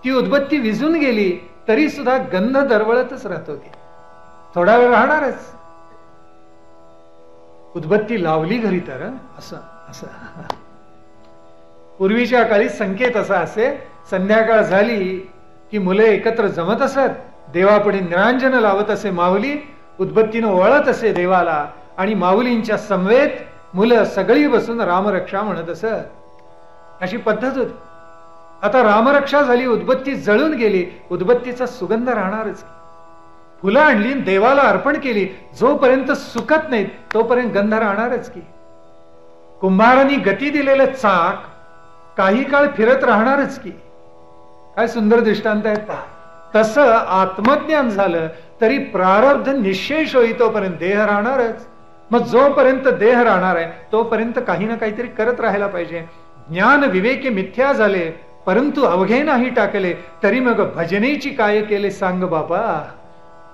ती उदबत्ती विझून गेली तरी सुद्धा गंध दरवळतच राहतो, की थोडा वेळ राहणारच. उदबत्ती लावली घरी तर असं असं पूर्वीच्या काळी संकेत असा असे, संध्याकाळ झाली की मुलं एकत्र जमत असत, देवापुढे निरांजन लावत असे माऊली, उदबत्तीनं ओळत असे देवाला, आणि माऊलींच्या समवेत मुलं सगळी बसून रामरक्षा म्हणत असत. अशी पद्धत होती. आता रामरक्षा झाली, उदबत्ती जळून गेली, उदबत्तीचा सुगंध राहणारच. फुलं आणली देवाला अर्पण केली, जोपर्यंत सुकत नाहीत तोपर्यंत गंध राहणारच की. कुंभारांनी गती दिलेलं चाक काही काळ फिरत राहणारच की. काय सुंदर दृष्टांत आहेत पहा. तसं आत्मज्ञान झालं तरी प्रारब्ध निश्चेष होई तोपर्यंत देह राहणारच. मग जोपर्यंत देह राहणार आहे तोपर्यंत काही ना काहीतरी करत राहायला पाहिजे. ज्ञान विवेके मिथ्या झाले परंतु अवघे नाही टाकले, तरी मग भजनेची काय केले सांग बाबा.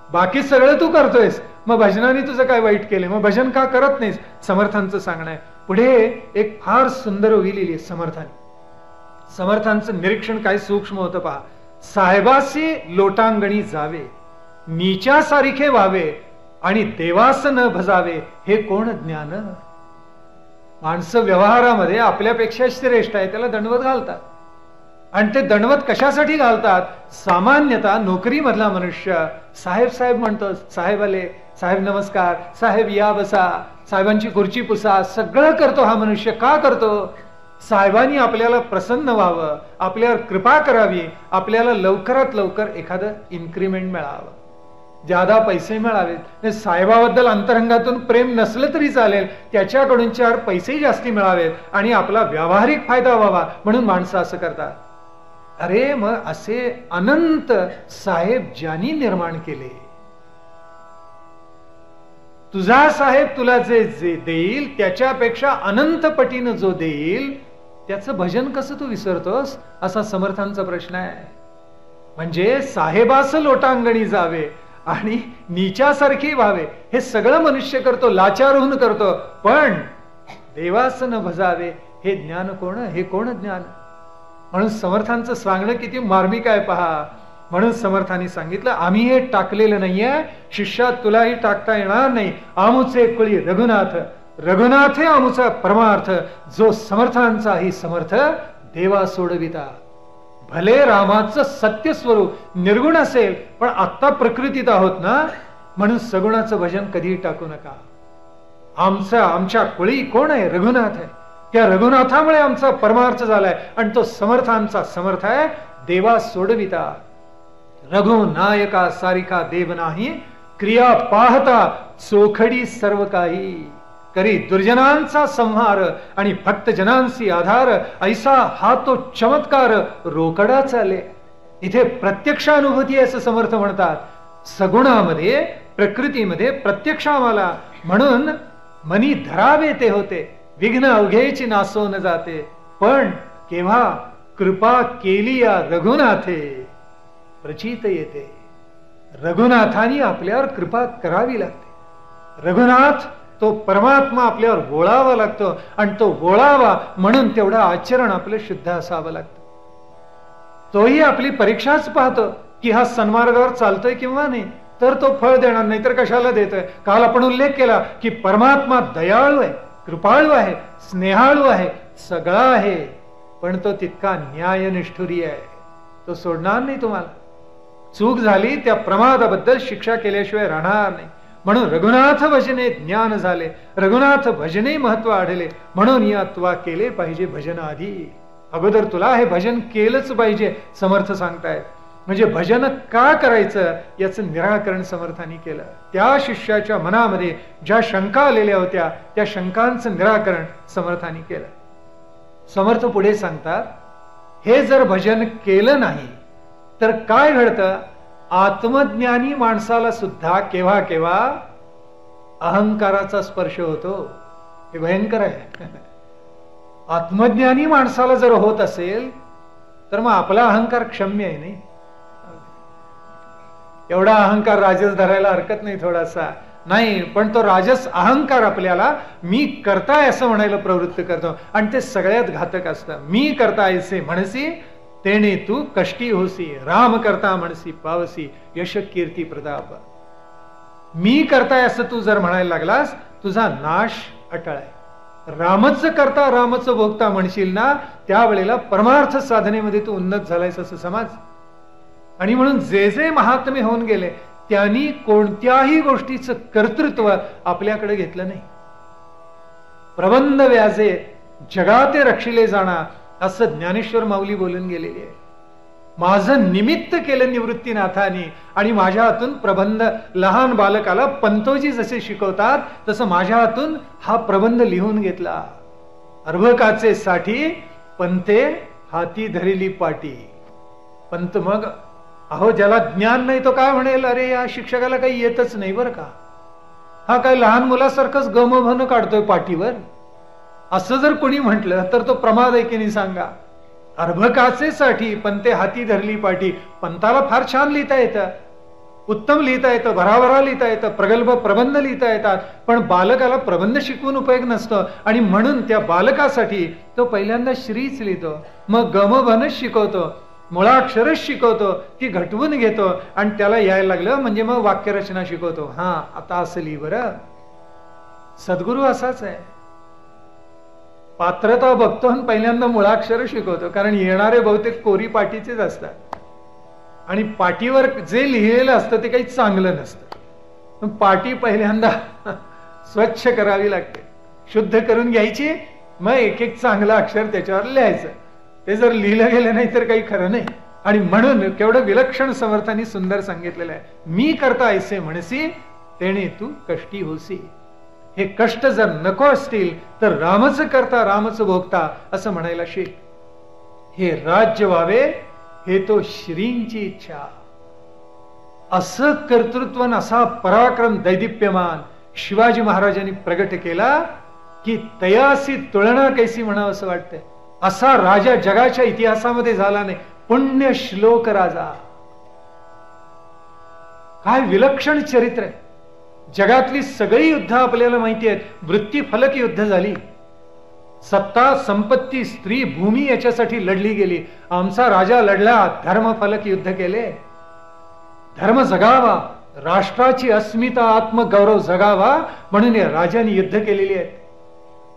बाकी सगळं तू करतोयस, मग भजनाने तुझं काय वाईट केले, मग भजन का करत नाहीस. समर्थांचं सांगणं आहे. पुढे एक फार सुंदर ओवी लिहिली समर्थांनी. समर्थांचं निरीक्षण काय सूक्ष्म होतं पहा. साहेबासी लोटांगणी जावे, नीचासारिखे व्हावे आणि देवास न भजावे, हे कोण ज्ञान. माणसं व्यवहारामध्ये आपल्यापेक्षा श्रेष्ठ आहे त्याला दंडवत घालतात, आणि ते दंडवत कशासाठी घालतात. सामान्यतः नोकरी मधला मनुष्य साहेब साहेब म्हणतो, साहेब आले, साहेब नमस्कार, साहेब या बसा, साहेबांची खुर्ची पुसा, सगळं करतो हा मनुष्य. का करतो. साहेबांनी आपल्याला प्रसन्न व्हावं, आपल्यावर कृपा करावी, आपल्याला लवकरात लवकर एखादं इन्क्रीमेंट मिळावं, ज्यादा पैसे मिळावेत. साहेबाबद्दल अंतरंगातून प्रेम नसलं तरी चालेल, त्याच्याकडून 4 पैसे जास्ती मिळावेत आणि आपला व्यावहारिक फायदा व्हावा म्हणून माणसं असं करतात. अरे मग असे अनंत साहेब ज्यांनी निर्माण केले, तुझा साहेब तुला जे देईल त्याच्यापेक्षा अनंत पटीनं जो देईल त्याचं भजन कसं तू विसरतोस, असा समर्थांचा प्रश्न आहे. म्हणजे साहेबास लोटांगणी जावे आणि नीच्यासारखी व्हावे हे सगळं मनुष्य करतो, लाचार होऊन करतो, पण देवास न भजावे हे ज्ञान कोण, हे कोण ज्ञान. म्हणून समर्थांचं सांगणं किती मार्मिक आहे पहा. म्हणून समर्थांनी सांगितलं, आम्ही हे टाकलेलं नाहीये, शिष्यात तुलाही टाकता येणार नाही. आमुचे कुळी रघुनाथ, रघुनाथ हे आमुचा परमार्थ, जो समर्थांचाही समर्थ देवा सोडविता. भले रामाचं सत्य स्वरूप निर्गुण असेल, पण आत्ता प्रकृतीत आहोत ना, म्हणून सगुणाचं भजन कधीही टाकू नका. आमच्या कुळी कोण आहे, रघुनाथ आहे. त्या रघुनाथामुळे आमचा परमार्थ झालाय आणि तो समर्थांचा समर्थ आहे, देवा सोडविता. रघुनायका सारिका देव नाही, क्रिया पाहता चोखडी सर्व काही. करी दुर्जनांचा संहार आणि भक्तजनांशी आधार, ऐसा हा तो चमत्कार रोकडा चाले. इथे प्रत्यक्षानुभूती असं समर्थ म्हणतात. सगुणामध्ये प्रकृतीमध्ये प्रत्यक्ष आम्हाला, म्हणून मनी धरावे ते होते, विघ्न अवघेची नासो न जाते. पण केव्हा कृपा केली या रघुनाथे प्रचित येते. रघुनाथानी आपल्यावर कृपा करावी लागते. रघुनाथ तो परमात्मा आपल्यावर वोळावा लागतो आणि तो वोळावा म्हणून तेवढं आचरण आपलं शुद्ध असावं लागतं. तोही आपली परीक्षाच पाहतो की हा सन्मार्गावर चालतोय किंवा नाही, तर तो फळ देणार, नाही तर कशाला देतोय. काल आपण उल्लेख केला की परमात्मा दयाळू आहे, कृपाळू आहे, स्नेहाळू आहे, सगळा आहे, पण तो तितका न्यायनिष्ठुरी आहे. तो सोडणार नाही तुम्हाला. चूक झाली त्या प्रमादाबद्दल शिक्षा केल्याशिवाय राहणार नाही. म्हणून रघुनाथ भजने ज्ञान झाले, रघुनाथ भजने महत्व आढळले. म्हणून या तुला केले पाहिजे भजन आधी. अगोदर तुला हे भजन केलंच पाहिजे समर्थ सांगतायत. म्हणजे भजन का करायचं याचं निराकरण समर्थांनी केलं. त्या शिष्याच्या मनामध्ये ज्या शंका आलेल्या होत्या त्या शंकांचं निराकरण समर्थांनी केलं. समर्थ पुढे सांगतात, हे जर भजन केलं नाही तर काय घडतं, आत्मज्ञानी माणसाला सुद्धा केव्हा केव्हा अहंकाराचा स्पर्श होतो. हे भयंकर आहे. आत्मज्ञानी माणसाला जर होत असेल तर मग आपला अहंकार क्षम्य आहे. नाही एवढा अहंकार राजस धरायला हरकत नाही थोडासा, नाही, पण तो राजस अहंकार आपल्याला मी करताय असं म्हणायला प्रवृत्त करतो आणि ते सगळ्यात घातक असतं. मी करतायसे म्हणसी तेने तू कष्टी होसी, राम करता म्हणसी पावसी यश कीर्ती प्रताप. मी करताय असं तू जर म्हणायला लागलास तुझा नाश अटळ आहे. रामच करता रामच भोगता म्हणशील ना, त्यावेळेला परमार्थ साधनेमध्ये तू उन्नत झालायस असं समज. आणि म्हणून जे जे महात्मे होऊन गेले त्यांनी कोणत्याही गोष्टीचं कर्तृत्व आपल्याकडे घेतलं नाही. प्रबंध व्याजे जगाते रक्षिले जाणार असं ज्ञानेश्वर माऊली बोलून गेलेली आहे. माझं निमित्त केलं निवृत्तीनाथानी आणि माझ्या हातून प्रबंध, लहान बालकाला पंतोजी जसे शिकवतात तसं माझ्या हातून हा प्रबंध लिहून घेतला. अर्भकाचे साठी पंते हाती धरिली पाटी. पंत मग अहो ज्याला ज्ञान नाही तो काय म्हणेल, अरे या शिक्षकाला काही येतच नाही बरं का, हा काय लहान मुलासारखंच गमभन काढतोय पाठीवर, असं जर कोणी म्हटलं तर तो प्रमाद आहे की नाही सांगा. अर्भकाचे साठी पंते हाती धरली पाठी. पंताला फार छान लिहिता येतं, उत्तम लिहिता येतं, भराभरा लिहिता येतं, प्रगल्भ प्रबंध लिहिता येतात, पण बालकाला प्रबंध शिकवून उपयोग नसतो. आणि म्हणून त्या बालकासाठी तो पहिल्यांदा श्रीच लिहितो, मग गमभनच शिकवतो, मुळाक्षरच शिकवतो, ती घटवून घेतो आणि त्याला यायला लागलं म्हणजे मग वाक्यरचना शिकवतो. हा आता असं लिहि बरं. सद्गुरू असाच आहे, पात्रता बघतो आणि पहिल्यांदा मुळाक्षर शिकवतो, कारण येणारे बहुतेक कोरी पाटीचेच असतात आणि पाटीवर जे लिहिलेलं असतं ते काही चांगलं नसतं. पाटी पहिल्यांदा स्वच्छ करावी लागते, शुद्ध करून घ्यायची, मग एक एक चांगलं अक्षर त्याच्यावर लिहायचं. ते जर लिहिलं गेलं नाही तर काही खरं नाही. आणि म्हणून केवढं विलक्षण समर्थांनी सुंदर सांगितलेलं आहे, मी करता ऐसे म्हणसी तेने तू कष्टी होसी. हे कष्ट जर नको असतील तर रामच करता रामच भोगता असं म्हणायला शिक. हे राज्य व्हावे हे तो श्रींची इच्छा. असं कर्तृत्व, असा पराक्रम दैदिप्यमान शिवाजी महाराजांनी प्रगट केला की तयासी तुलना कैसी म्हणावं असं वाटतंय. असा राजा जगाच्या इतिहासामध्ये झाला नाही. पुण्य श्लोक राजा. काय विलक्षण चरित्र आहे. जगातली सगळी युद्ध आपल्याला माहिती आहेत. वृत्तीफलक युद्ध झाली. सत्ता, संपत्ती, स्त्री, भूमी याच्यासाठी लढली गेली. आमचा राजा लढला. धर्मफलक युद्ध केले. धर्म जगावा, राष्ट्राची अस्मिता, आत्मगौरव जगावा म्हणून या राजाने युद्ध केलेली आहेत.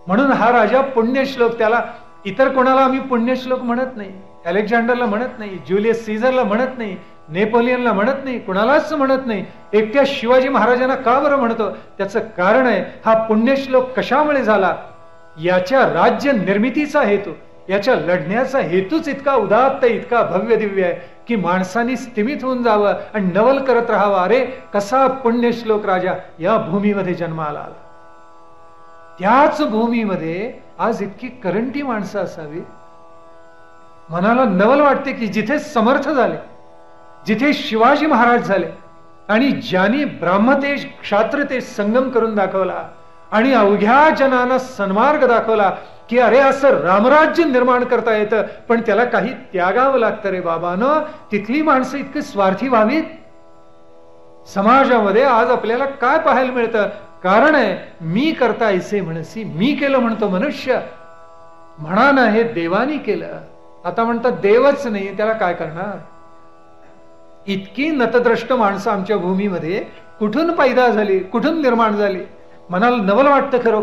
म्हणून हा राजा पुण्यश्लोक. त्याला इतर कोणाला आम्ही पुण्यश्लोक म्हणत नाही. अलेक्झांडरला म्हणत नाही, ज्युलियस सीझरला म्हणत नाही, नेपोलियनला म्हणत नाही, कुणालाच म्हणत नाही. एकट्या शिवाजी महाराजांना का बरं म्हणतो? त्याचं कारण आहे, हा पुण्यश्लोक कशामुळे झाला? याच्या राज्य निर्मितीचा हेतू, याच्या लढण्याचा हेतूच इतका उदात्त, इतका भव्य दिव्य आहे की माणसांनी स्तिमित होऊन जावं आणि नवल करत राहावं. अरे कसा पुण्यश्लोक राजा या भूमीमध्ये जन्माला आला. त्याच भूमीमध्ये आज इतकी करंटी माणसं असावी. मनाला नवल वाटते की जिथे समर्थ झाले, जिथे शिवाजी महाराज झाले आणि ज्यांनी ब्राह्मतेज क्षात्रतेज संगम करून दाखवला आणि अवघ्या जनांना सन्मार्ग दाखवला की अरे असं रामराज्य निर्माण करता येतं, पण त्याला काही त्यागावं लागतं रे बाबांनो. तिथली माणसं इतकी स्वार्थी व्हावीत. समाजामध्ये आज आपल्याला काय पाहायला मिळतं? कारण आहे मी करता ऐसे म्हणसी. मी केलं म्हणतो मनुष्य. म्हणा ना हे देवानी केलं. आता म्हणतात देवच नाही, त्याला काय करणार? इतकी नतद्रष्ट माणसं आमच्या भूमीमध्ये कुठून पैदा झाली, कुठून निर्माण झाली? मनाला नवल वाटतं खरं.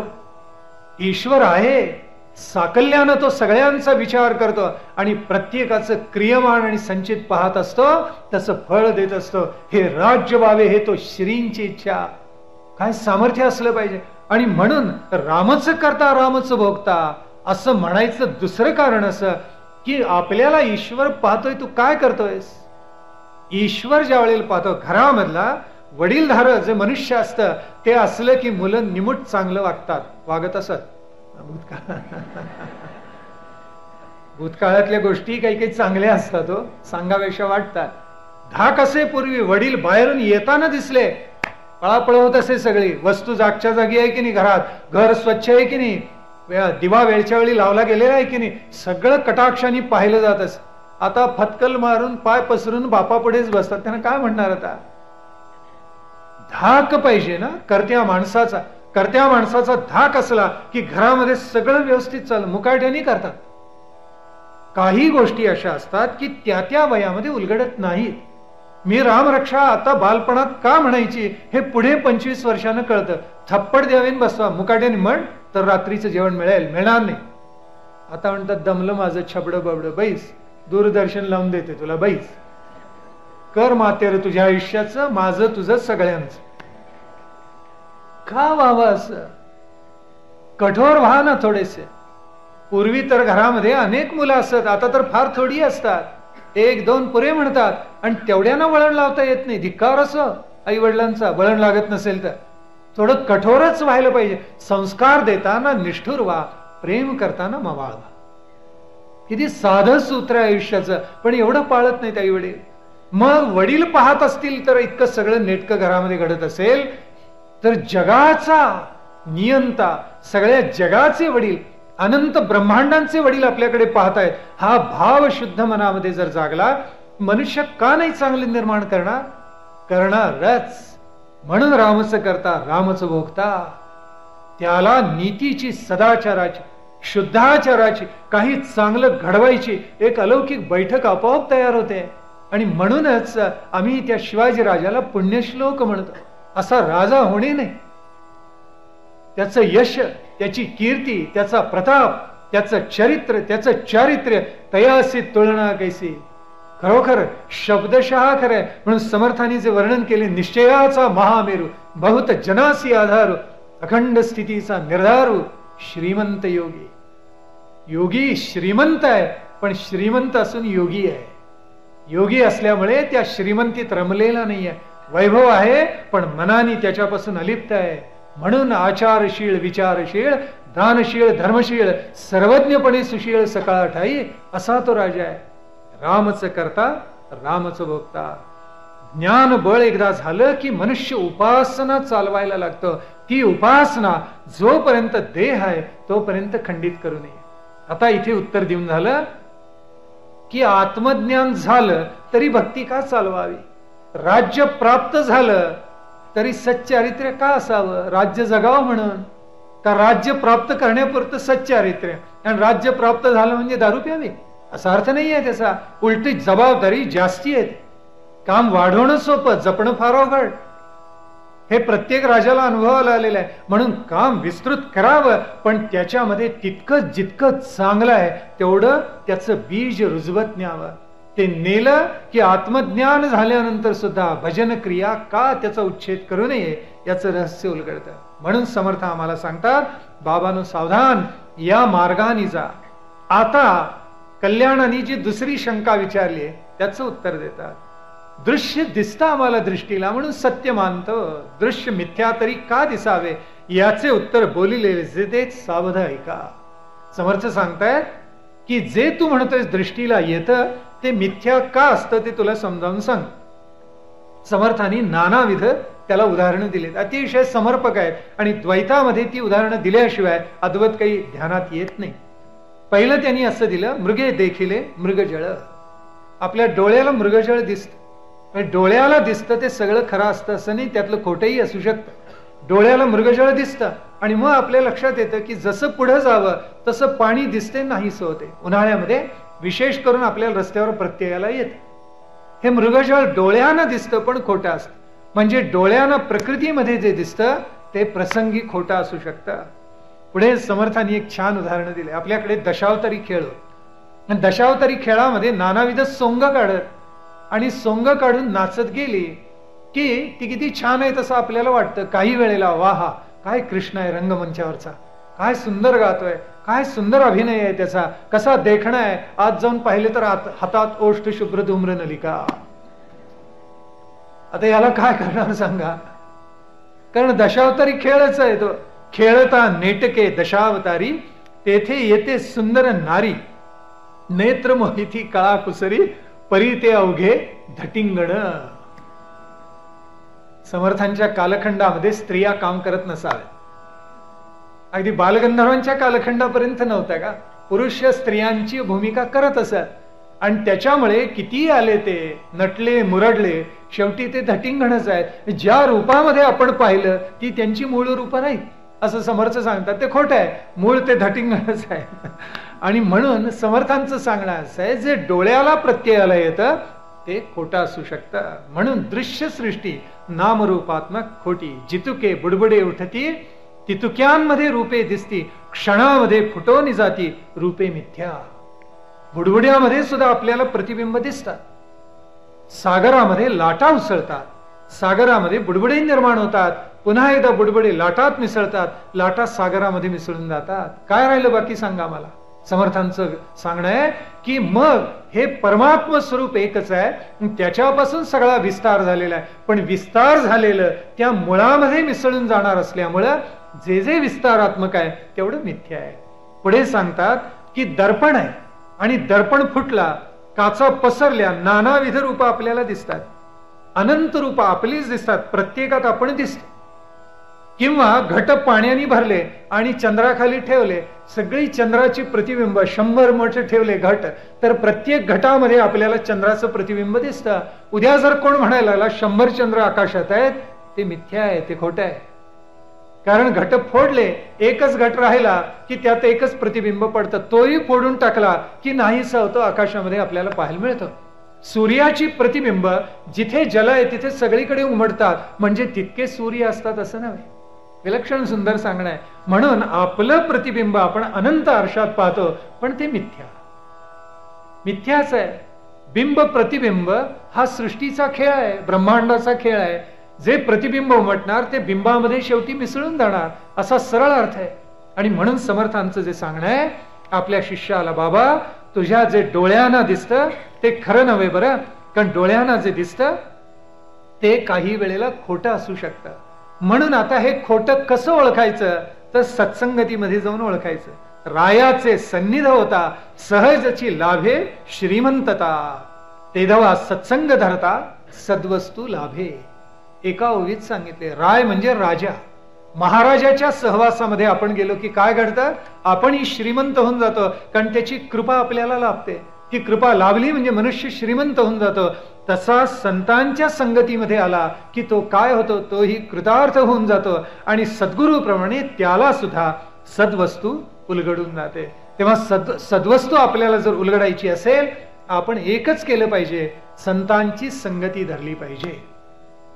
ईश्वर आहे, साकल्यानं तो सगळ्यांचा विचार करतो आणि प्रत्येकाचं क्रियमान आणि संचित पाहत असतो, तसं फळ देत असतो. हे राज्य व्हावे, हे तो श्रींची इच्छा. काय सामर्थ्य असलं पाहिजे. आणि म्हणून रामच करता रामच भोगता असं म्हणायचं दुसरं कारण असं की आपल्याला ईश्वर पाहतोय, तू काय करतोयस? ईश्वर ज्या वेळेला पाहतो, घरामधला वडीलधारक जे मनुष्य असतं ते असलं की मुलं निमुट चांगलं वागत असत. भूतकाळातल्या गोष्टी काही काही चांगल्या असतात, हो सांगावेशा वाटतात. धाक असे पूर्वी वडील बाहेरून येताना दिसले, पळापळ होत असे सगळी. वस्तू जागच्या जागी आहे की नाही, घरात घर स्वच्छ आहे की नाही, दिवा वेळच्या वेळी लावला गेलेला आहे की नाही, सगळं कटाक्षाने पाहिलं जात असे. आता फतकल मारून पाय पसरून बापा पुढेच बसतात. त्यांना काय म्हणणार? आता धाक पाहिजे ना कर्त्या माणसाचा. कर्त्या माणसाचा धाक असला की घरामध्ये सगळं व्यवस्थित चाललं. मुकाट्याने करतात. काही गोष्टी अशा असतात की त्या त्या वयामध्ये उलगडत नाहीत. मी रामरक्षा आता बालपणात का म्हणायची हे पुढे 25 वर्षानं कळतं. थप्पड द्यावीन बसवा, मुकाट्याने म्हण तर रात्रीचं जेवण मिळणार नाही. आता म्हणतात दमलं माझं छबडं बबडं, बैस दूरदर्शन लावून देते तुला, बैस कर मातेर तुझ्या आयुष्याचं, माझं तुझं सगळ्यांचं. का व्हावं असं? कठोर व्हा ना थोडेसे. पूर्वी तर घरामध्ये अनेक मुलं असत, आता तर फार थोडी असतात. 1-2 पुरे म्हणतात आणि तेवढ्यानं वळण लावता येत नाही. धिक्कार असं आई वडिलांचा, वळण लागत नसेल तर. थोडं कठोरच व्हायला पाहिजे. संस्कार देताना निष्ठुर व्हा, प्रेम करताना मवाळ व्हा. किती साधं सूत्र आहे आयुष्याचं, पण एवढं पाळत नाहीत आई वडील. मग वडील पाहत असतील तर इतकं सगळं नेटकं घरामध्ये घडत असेल तर जगाचा नियंता, सगळ्या जगाचे वडील, अनंत ब्रह्मांडांचे वडील आपल्याकडे पाहतायत. हा भाव शुद्ध मनामध्ये जर जागला, मनुष्य का नाही चांगले निर्माण करणारच. म्हणून रामच करता रामच भोगता. त्याला नीतीची, सदाचाराची, शुद्धाचाराची, काही चांगलं घडवायची एक अलौकिक बैठक आपोआप तयार होते. आणि म्हणूनच आम्ही त्या शिवाजी राजाला पुण्यश्लोक म्हणतो. असा राजा होणे नाही. त्याचं यश, त्याची कीर्ती, त्याचा प्रताप, त्याचं चरित्र, त्याचं चारित्र्य तयासी तुलना कैसी. खरोखर शब्दशः खरंय. म्हणून समर्थांनी जे वर्णन केले, निश्चयाचा महामेरू, बहुत जनासी आधारू, अखंड स्थितीचा निर्धारू, श्रीमंत योगी. योगी श्रीमंत आहे, पण श्रीमंत असून योगी आहे. योगी असल्यामुळे त्या श्रीमंतीत रमलेला नाहीये. वैभव आहे पण मनाने त्याच्यापासून अलिप्त आहे. म्हणून आचारशील, विचारशील, दानशील, धर्मशील, सर्वज्ञपणे सुशील सकाळ ठाई असा तो राजा आहे. रामच करता रामच भोगता. ज्ञान बळ एकदा झालं की मनुष्य उपासना चालवायला लागतं. ती उपासना जोपर्यंत देह आहे तोपर्यंत खंडित करू नये. आता इथे उत्तर देऊन झालं की आत्मज्ञान झालं तरी भक्ती का चालवावी, राज्य प्राप्त झालं तरी सच्चारित्र्य का असावं, राज्य जगावं म्हणून का राज्य प्राप्त करण्यापुरतं सच्चारित्र्य, आणि राज्य प्राप्त झालं म्हणजे दारू प्यावी असा अर्थ नाही आहे त्याचा. उलटी जबाबदारी जास्ती आहे. काम वाढवणं सोपं, जपणं फार अवघड. हे प्रत्येक राजाला अनुभवाला आलेलं आहे. म्हणून काम विस्तृत करावं, पण त्याच्यामध्ये तितकं जितकं चांगलं आहे तेवढं त्याचं बीज रुजवत न्यावं. ते नेलं की आत्मज्ञान झाल्यानंतर सुद्धा भजन क्रिया का त्याचा उच्छेद करू नये याचं रहस्य उलगडतं. म्हणून समर्थ आम्हाला सांगतात, बाबांनो सावधान, या मार्गाने जा. आता कल्याणाने जी दुसरी शंका विचारली त्याचं उत्तर देतात. दृश्य दिसतं आम्हाला दृष्टीला म्हणून सत्य मानतो, दृश्य मिथ्या तरी का दिसावे याचे उत्तर बोलिलेले तेच सावध ऐका. समर्थ सांगतायत की जे तू म्हणतोय दृष्टीला येतं ते मिथ्या का असतं ते तुला समजावून सांग. समर्थांनी नानाविध त्याला उदाहरणं दिलेत, अतिशय समर्पक आहेत, आणि द्वैतामध्ये ती उदाहरणं दिल्याशिवाय अद्वैत काही ध्यानात येत नाही. पहिलं त्यांनी असं दिलं, मृगे देखिले मृगजळ. आपल्या डोळ्याला मृगजळ दिसतं, डोळ्याला दिसतं ते सगळं खरं असतं असं नाही, त्यातलं खोटंही असू शकतं. डोळ्याला मृगजळ दिसतं आणि मग आपल्या लक्षात येतं की जसं पुढे जावं तसं पाणी दिसते नाहीसं होते. उन्हाळ्यामध्ये विशेष करून आपल्याला रस्त्यावर प्रत्ययाला येतं. हे मृगजळ डोळ्यानं दिसतं पण खोटं असतं. म्हणजे डोळ्यानं प्रकृतीमध्ये जे दिसतं ते प्रसंगी खोटं असू शकतं. पुढे समर्थांनी एक छान उदाहरण दिले. आपल्याकडे दशावतारी खेळ होत, दशावतारी खेळामध्ये नानाविध सोंग काढत आणि सोंग काढून नाचत गेली की ती किती छान आहे तसं आपल्याला वाटतं. काही वेळेला वाहा काय कृष्ण आहे रंगमंचावरचा, काय सुंदर गातोय, काय सुंदर अभिनय आहे त्याचा, कसा देखणं आहे. आज जाऊन पाहिले तर हातात ओष्ठ शुभ्र धूम्र नलिका. आता याला काय करणार सांगा, कारण दशावतारी खेळच आहे तो. खेळता नेटके दशावतारी तेथे येते सुंदर नारी, नेत्र मोहिती काळा कुसरी परी ते अवघे धटिंगण. समर्थांच्या कालखंडामध्ये स्त्रिया काम करत नसाव्यात. अगदी बालगंधर्वांच्या कालखंडापर्यंत नव्हत्या का, पुरुष स्त्रियांची भूमिका करत असत. आणि त्याच्यामुळे किती आले ते नटले मुरडले शेवटी ते धटिंगणच आहेत. ज्या रूपामध्ये आपण पाहिलं ती त्यांची मूळ रूप नाही असं समर्थ सांगतात. ते खोटं आहे, मूळ ते धटिंगणच आहे. आणि म्हणून समर्थांचं सांगणं असं आहे, जे डोळ्याला प्रत्ययाला येतं ते खोटं असू शकतं. म्हणून दृश्य सृष्टी नामरूपात्मक खोटी. जितुके बुडबुडे उठती तितुक्यांमध्ये रूपे दिसती, क्षणामध्ये फुटोनी जाती रूपे मिथ्या. बुडबुड्यामध्ये सुद्धा आपल्याला प्रतिबिंब दिसतात. सागरामध्ये लाटा उसळतात, सागरामध्ये बुडबुडे निर्माण होतात, पुन्हा एकदा बुडबुडे लाटात मिसळतात, लाटा सागरामध्ये मिसळून जातात. काय राहिलं बाकी सांगा मला. समर्थांचं सांगणं आहे की मग हे परमात्म स्वरूप एकच आहे, त्याच्यापासून सगळा विस्तार झालेला आहे. पण विस्तार झालेलं त्या मुळामध्ये मिसळून जाणार असल्यामुळं जे जे विस्तारात्मक आहे तेवढं मिथ्या आहे. पुढे सांगतात की दर्पण आहे आणि दर्पण फुटला, काचा पसरल्या, नानाविध रूप आपल्याला दिसतात, अनंत रूप आपलीच दिसतात, प्रत्येकात आपण दिसतो. किंवा घट पाण्याने भरले आणि चंद्राखाली ठेवले, सगळी चंद्राची प्रतिबिंब 100 मोठे ठेवले घट, तर प्रत्येक घटामध्ये आपल्याला चंद्राचं प्रतिबिंब दिसतं. उद्या जर कोण म्हणायला लागला 100 चंद्र आकाशात आहेत, ते मिथ्या आहे, ते खोटं आहे. कारण घट फोडले, एकच घट राहिला की त्यात एकच प्रतिबिंब पडतं, तोही फोडून टाकला की नाहीसं होतं, आकाशामध्ये आपल्याला पाहायला मिळतं. सूर्याची प्रतिबिंब जिथे जल आहे तिथे सगळीकडे उमटतात, म्हणजे तितके सूर्य असतात असं नव्हे. विलक्षण सुंदर सांगणं आहे. म्हणून आपलं प्रतिबिंब आपण अनंत आरशात पाहतो, पण ते मिथ्या, मिथ्याच आहे. बिंब प्रतिबिंब हा सृष्टीचा खेळ आहे, ब्रह्मांडाचा खेळ आहे. जे प्रतिबिंब उमटणार ते बिंबामध्ये शेवटी मिसळून जाणार, असा सरळ अर्थ आहे. आणि म्हणून समर्थांचं जे सांगणं आहे आपल्या शिष्याला, बाबा तुझ्या जे डोळ्यांना दिसतं ते खरं नव्हे बरं, कारण डोळ्यांना जे दिसतं ते काही वेळेला खोटं असू शकतं. म्हणून आता हे खोटं कसं ओळखायचं, तर सत्संगतीमध्ये जाऊन ओळखायचं. रायाचे सन्निध होता, सहजची लाभे श्रीमंतता, तेधवा सत्संग धरता सद्वस्तू लाभे. एका ओळीत सांगितले, राय म्हणजे राजा. महाराजाच्या सहवासामध्ये आपण गेलो की काय घडतं, आपणही श्रीमंत होऊन जातो, कारण त्याची कृपा आपल्याला लाभते. ती कृपा लाभली म्हणजे मनुष्य श्रीमंत होऊन जातो. तसा संतांच्या संगतीमध्ये आला की तो काय होतो, तोही कृतार्थ होऊन जातो आणि सद्गुरूप्रमाणे त्याला सुद्धा सद्वस्तू उलगडून जाते. तेव्हा सद्वस्तू आपल्याला जर उलगडायची असेल, आपण एकच केलं पाहिजे, संतांची संगती धरली पाहिजे.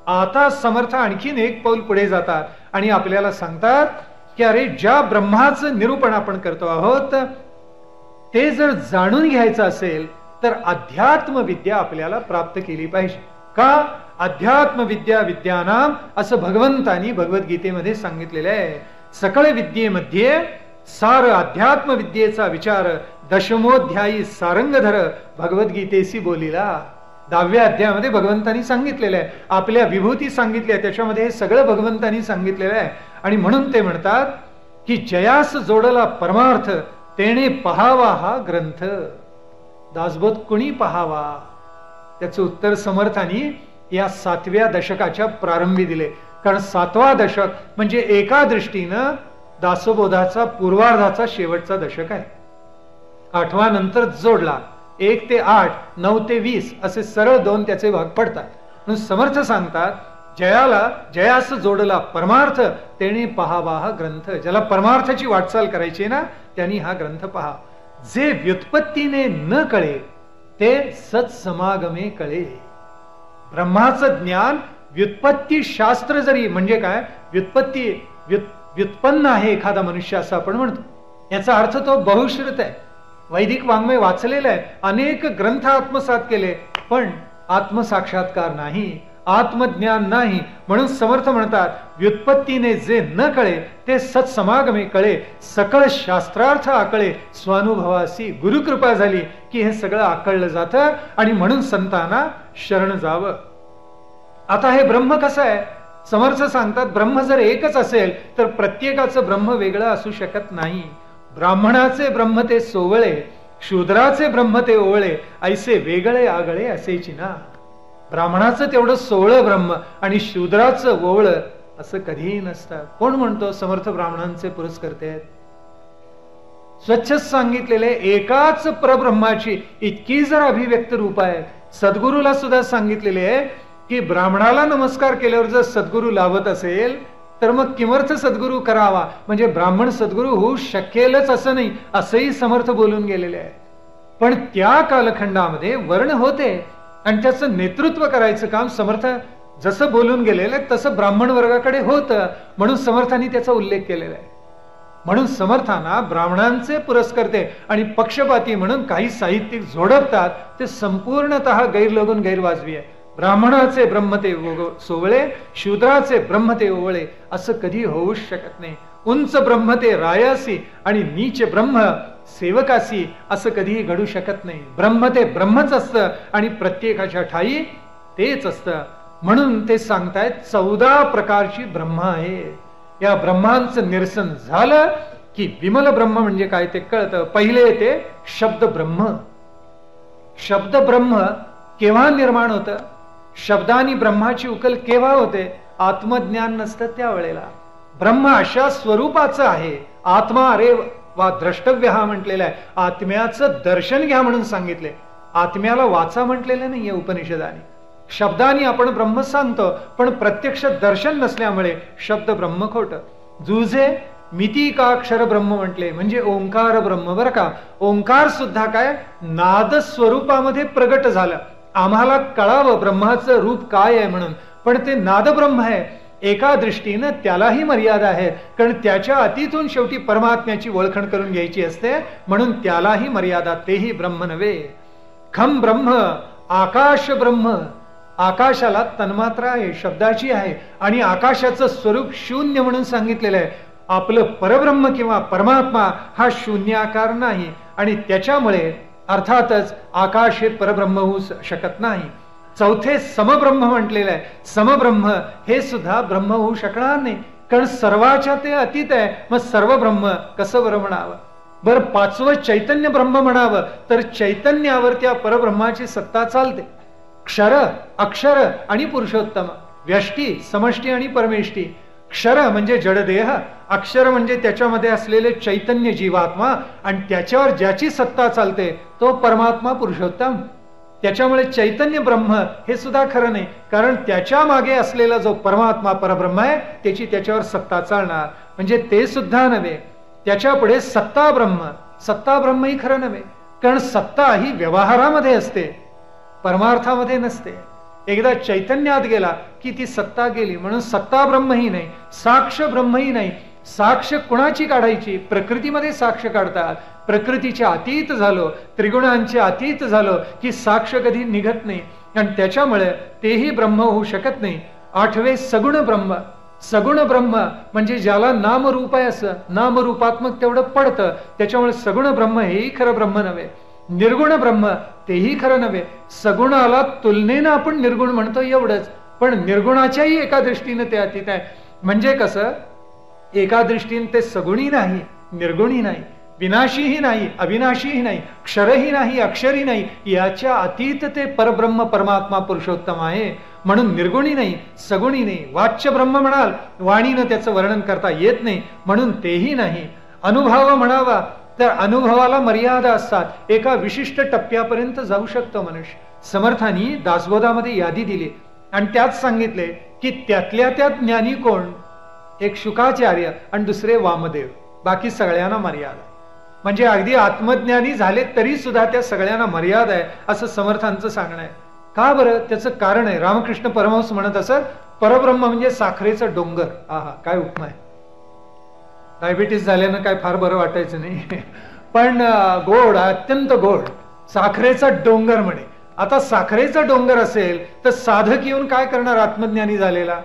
आता समर्थ आणखीन एक पाऊल पुढे जातात आणि आपल्याला सांगतात की अरे, ज्या ब्रह्माचं निरूपण आपण करतो आहोत ते जर जाणून घ्यायचं असेल तर अध्यात्म विद्या आपल्याला प्राप्त केली पाहिजे. का? अध्यात्म विद्या विद्यानाम असं भगवंतांनी भगवद्गीतेमध्ये सांगितलेलं आहे. सकळ विद्येमध्ये सार अध्यात्म विद्येचा विचार दशमोध्यायी सारंगधर भगवद्गीतेशी बोलिला. 10व्या अध्यायामध्ये भगवंतांनी सांगितलेलं आहे, आपल्या विभूती सांगितल्या, त्याच्यामध्ये हे सगळं भगवंतांनी सांगितलेलं आहे. आणि म्हणून ते म्हणतात की जयास जोडला परमार्थ तेने पहावा हा ग्रंथ. दासबोध कुणी पहावा? त्याचं उत्तर समर्थांनी या 7व्या दशकाच्या प्रारंभी दिले. कारण 7वा दशक म्हणजे एका दृष्टीनं दासबोधाचा पूर्वार्धाचा शेवटचा दशक आहे. 8वा नंतर जोडला, 1 ते 8, 9 ते 20 असे सरळ 2 त्याचे भाग पडतात. म्हणून समर्थ सांगतात, जयास जोडला परमार्थ तेने पहावा हा ग्रंथ. ज्याला परमार्थाची वाटचाल करायची ना, त्यांनी हा ग्रंथ पहा. जे व्युत्पत्तीने न कळे ते सत्समागमे कळे. ब्रह्माचं ज्ञान व्युत्पत्ती शास्त्र जरी, म्हणजे काय, व्युत्पन्न आहे एखादा मनुष्य असं आपण म्हणतो, याचा अर्थ तो बहुश्रुत आहे. वैदिक वाङ्मय वाचलेलं आहे, अनेक ग्रंथ आत्मसात केले, पण आत्मसाक्षात्कार नाही, आत्मज्ञान नाही. म्हणून समर्थ म्हणतात, व्युत्पत्तीने जे न कळे ते सत्समागमे कळे, सकळ शास्त्रार्थ आकळे, स्वानुभवासी गुरुकृपा झाली की हे सगळं आकळलं जातं. आणि म्हणून संतांना शरण जावं. आता हे ब्रह्म कसं आहे? समर्थ सांगतात, ब्रह्म जर एकच असेल तर प्रत्येकाचं ब्रह्म वेगळं असू शकत नाही. ब्राह्मणाचे ब्रह्म ते सोवळे, शूद्राचे ब्रह्म ते ओवळे, ऐसे वेगळे आगळे असेची ना. ब्राह्मणाचं तेवढं सोवळं ब्रह्म आणि शूद्राचं ओवळं असं कधीही नसतं. कोण म्हणतो समर्थ ब्राह्मणांचे पुरस्कर्ते आहेत? स्वच्छच सांगितलेले एकाच परब्रह्माची इतकी जर अभिव्यक्त रूप आहे. सद्गुरूला सुद्धा सांगितलेले आहे की ब्राह्मणाला नमस्कार केल्यावर जर सद्गुरू लाभत असेल तर मग किमर्थ सद्गुरू करावा, म्हणजे ब्राह्मण सद्गुरू होऊ शकेलच असं नाही, असंही समर्थ बोलून गेलेले आहे. पण त्या कालखंडामध्ये वर्ण होते आणि त्याचं नेतृत्व करायचं काम समर्थ जसं बोलून गेलेलं तसं ब्राह्मण वर्गाकडे होतं. म्हणून समर्थांनी त्याचा उल्लेख केलेला आहे. म्हणून समर्थांना ब्राह्मणांचे पुरस्कर्ते आणि पक्षपाती म्हणून काही साहित्यिक झोडपतात, ते संपूर्णतः गैरलोगून गैरवाजवी आहे. ब्राह्मणाचे ब्रह्म ते सोवळे, शूद्राचे ब्रह्म ते ओवळे असं कधी होऊच शकत नाही. उंच ब्रह्म ते रायासी आणि नीच ब्रह्म सेवकासी असं कधीही घडू शकत नाही. ब्रह्म ते ब्रह्मच असतं आणि प्रत्येकाच्या ठाई तेच असतं. म्हणून ते सांगतायत 14 प्रकारची ब्रह्म आहे. या ब्रह्मांचं निरसन झालं की विमल ब्रह्म म्हणजे काय ते कळतं. पहिले ते शब्द ब्रह्म. शब्द ब्रह्म केव्हा निर्माण होतं? शब्दानी ब्रह्माची उकल केव्हा होते? आत्मज्ञान नसतं त्यावेळेला. ब्रह्म अशा स्वरूपाचं आहे. आत्मा अरे वा द्रष्टव्य हा म्हटलेला आहे. आत्म्याचं दर्शन घ्या म्हणून सांगितले. आत्म्याला वाचा म्हटलेलं नाहीये उपनिषदाने. शब्दानी आपण ब्रह्म सांगतो, पण प्रत्यक्ष दर्शन नसल्यामुळे शब्द ब्रह्म खोटं. जुझे मितिकाक्षर ब्रह्म म्हटले म्हणजे ओंकार ब्रह्म. बरं का, ओंकार सुद्धा काय नाद स्वरूपामध्ये प्रगट झालं. आम्हाला कळावं ब्रह्माचं रूप काय आहे म्हणून, पण ते नाद ब्रह्म आहे. एका दृष्टीनं त्यालाही मर्यादा आहे, कारण त्याच्या अतीतून शेवटी परमात्म्याची ओळखण करून घ्यायची असते, म्हणून त्यालाही मर्यादा. तेही ब्रह्म नव्हे. खम ब्रह्म, आकाश ब्रह्म. आकाशाला तन्मात्रा आहे, शब्दाची आहे, आणि आकाशाचं स्वरूप शून्य म्हणून सांगितलेलं आहे. आपलं परब्रह्म किंवा परमात्मा हा शून्याकार नाही, आणि त्याच्यामुळे अर्थातच आकाश हे परब्रह्म होऊ शकत नाही. चौथे समब्रह्म म्हटलेलं आहे. समब्रह्म हे सुद्धा ब्रह्म होऊ शकणार नाही, कारण सर्वाच्या ते अतीत आहे. मग सर्व ब्रह्म कसं बरं म्हणावं? बर पाचवं चैतन्य ब्रह्म म्हणावं तर चैतन्यावर त्या परब्रह्माची सत्ता चालते. क्षर, अक्षर आणि पुरुषोत्तम, व्यष्टी, समष्टी आणि परमेष्टी. क्षर म्हणजे जडदेह, अक्षर म्हणजे त्याच्यामध्ये असलेले चैतन्य जीवात्मा, आणि त्याच्यावर ज्याची सत्ता चालते तो परमात्मा पुरुषोत्तम. त्याच्यामुळे चैतन्य ब्रह्म हे सुद्धा खरं नाही, कारण त्याच्या मागे असलेला जो परमात्मा परब्रह्म आहे त्याची त्याच्यावर सत्ता चालणार, म्हणजे ते सुद्धा नव्हे. त्याच्या पुढे सत्ता ब्रह्म, सत्ता ब्रह्म ही खरं नव्हे, कारण सत्ता ही व्यवहारामध्ये असते, परमार्थामध्ये नसते. एकदा चैतन्यात गेला की ती सत्ता गेली, म्हणून सत्ता ब्रह्मही नाही, साक्ष ब्रह्मही नाही. साक्ष कुणाची काढायची? प्रकृतीमध्ये साक्ष काढतात. प्रकृतीच्या अतीत झालो, त्रिगुणांचे अतीत झालो की साक्ष कधी निघत नाही, आणि त्याच्यामुळे तेही ब्रह्म होऊ शकत नाही. आठवे सगुण ब्रह्म. सगुण ब्रह्म म्हणजे ज्याला नामरूप आहे, असं नामरूपात्मक तेवढं पडतं, त्याच्यामुळे सगुण ब्रह्म हेही खरं ब्रह्म नव्हे. निर्गुण ब्रह्म तेही खरं नव्हे. सगुणाला तुलनेनं आपण निर्गुण म्हणतो एवढंच, पण निर्गुणाच्याही एका दृष्टीने ते अतीत आहे. म्हणजे कसं, एका दृष्टीने ते सगुणी नाही, निर्गुणी नाही, विनाशीही नाही, अविनाशीही नाही, क्षरही नाही, अक्षरी नाही, याच्या अतीत ते परब्रह्म परमात्मा पुरुषोत्तम आहे. म्हणून निर्गुणी नाही, सगुणी नाही. वाच्य ब्रह्म म्हणाल, वाणीनं त्याचं वर्णन करता येत नाही, म्हणून तेही नाही. अनुभव म्हणावा तर अनुभवाला मर्यादा असतात, एका विशिष्ट टप्प्यापर्यंत जाऊ शकतो मनुष्य. समर्थांनी दासबोधामध्ये यादी दिली आणि त्यात सांगितले की त्यातल्या त्यात ज्ञानी कोण? एक शुकाचार्य आणि दुसरे वामदेव, बाकी सगळ्यांना मर्यादा. म्हणजे अगदी आत्मज्ञानी झाले तरी सुद्धा त्या सगळ्यांना मर्यादा आहे, असं समर्थांचं सांगणं आहे. का बरं? त्याचं कारण आहे. रामकृष्ण परमहंस म्हणत असत, परब्रह्म म्हणजे साखरेचा डोंगर. आहा, काय उपमा आहे. डायबिटीस झाल्यानं काय फार बरं वाटायचं नाही, पण गोड, अत्यंत गोड, साखरेचा डोंगर म्हणे. आता साखरेचा डोंगर असेल तर साधक येऊन काय करणार? आत्मज्ञानी झालेला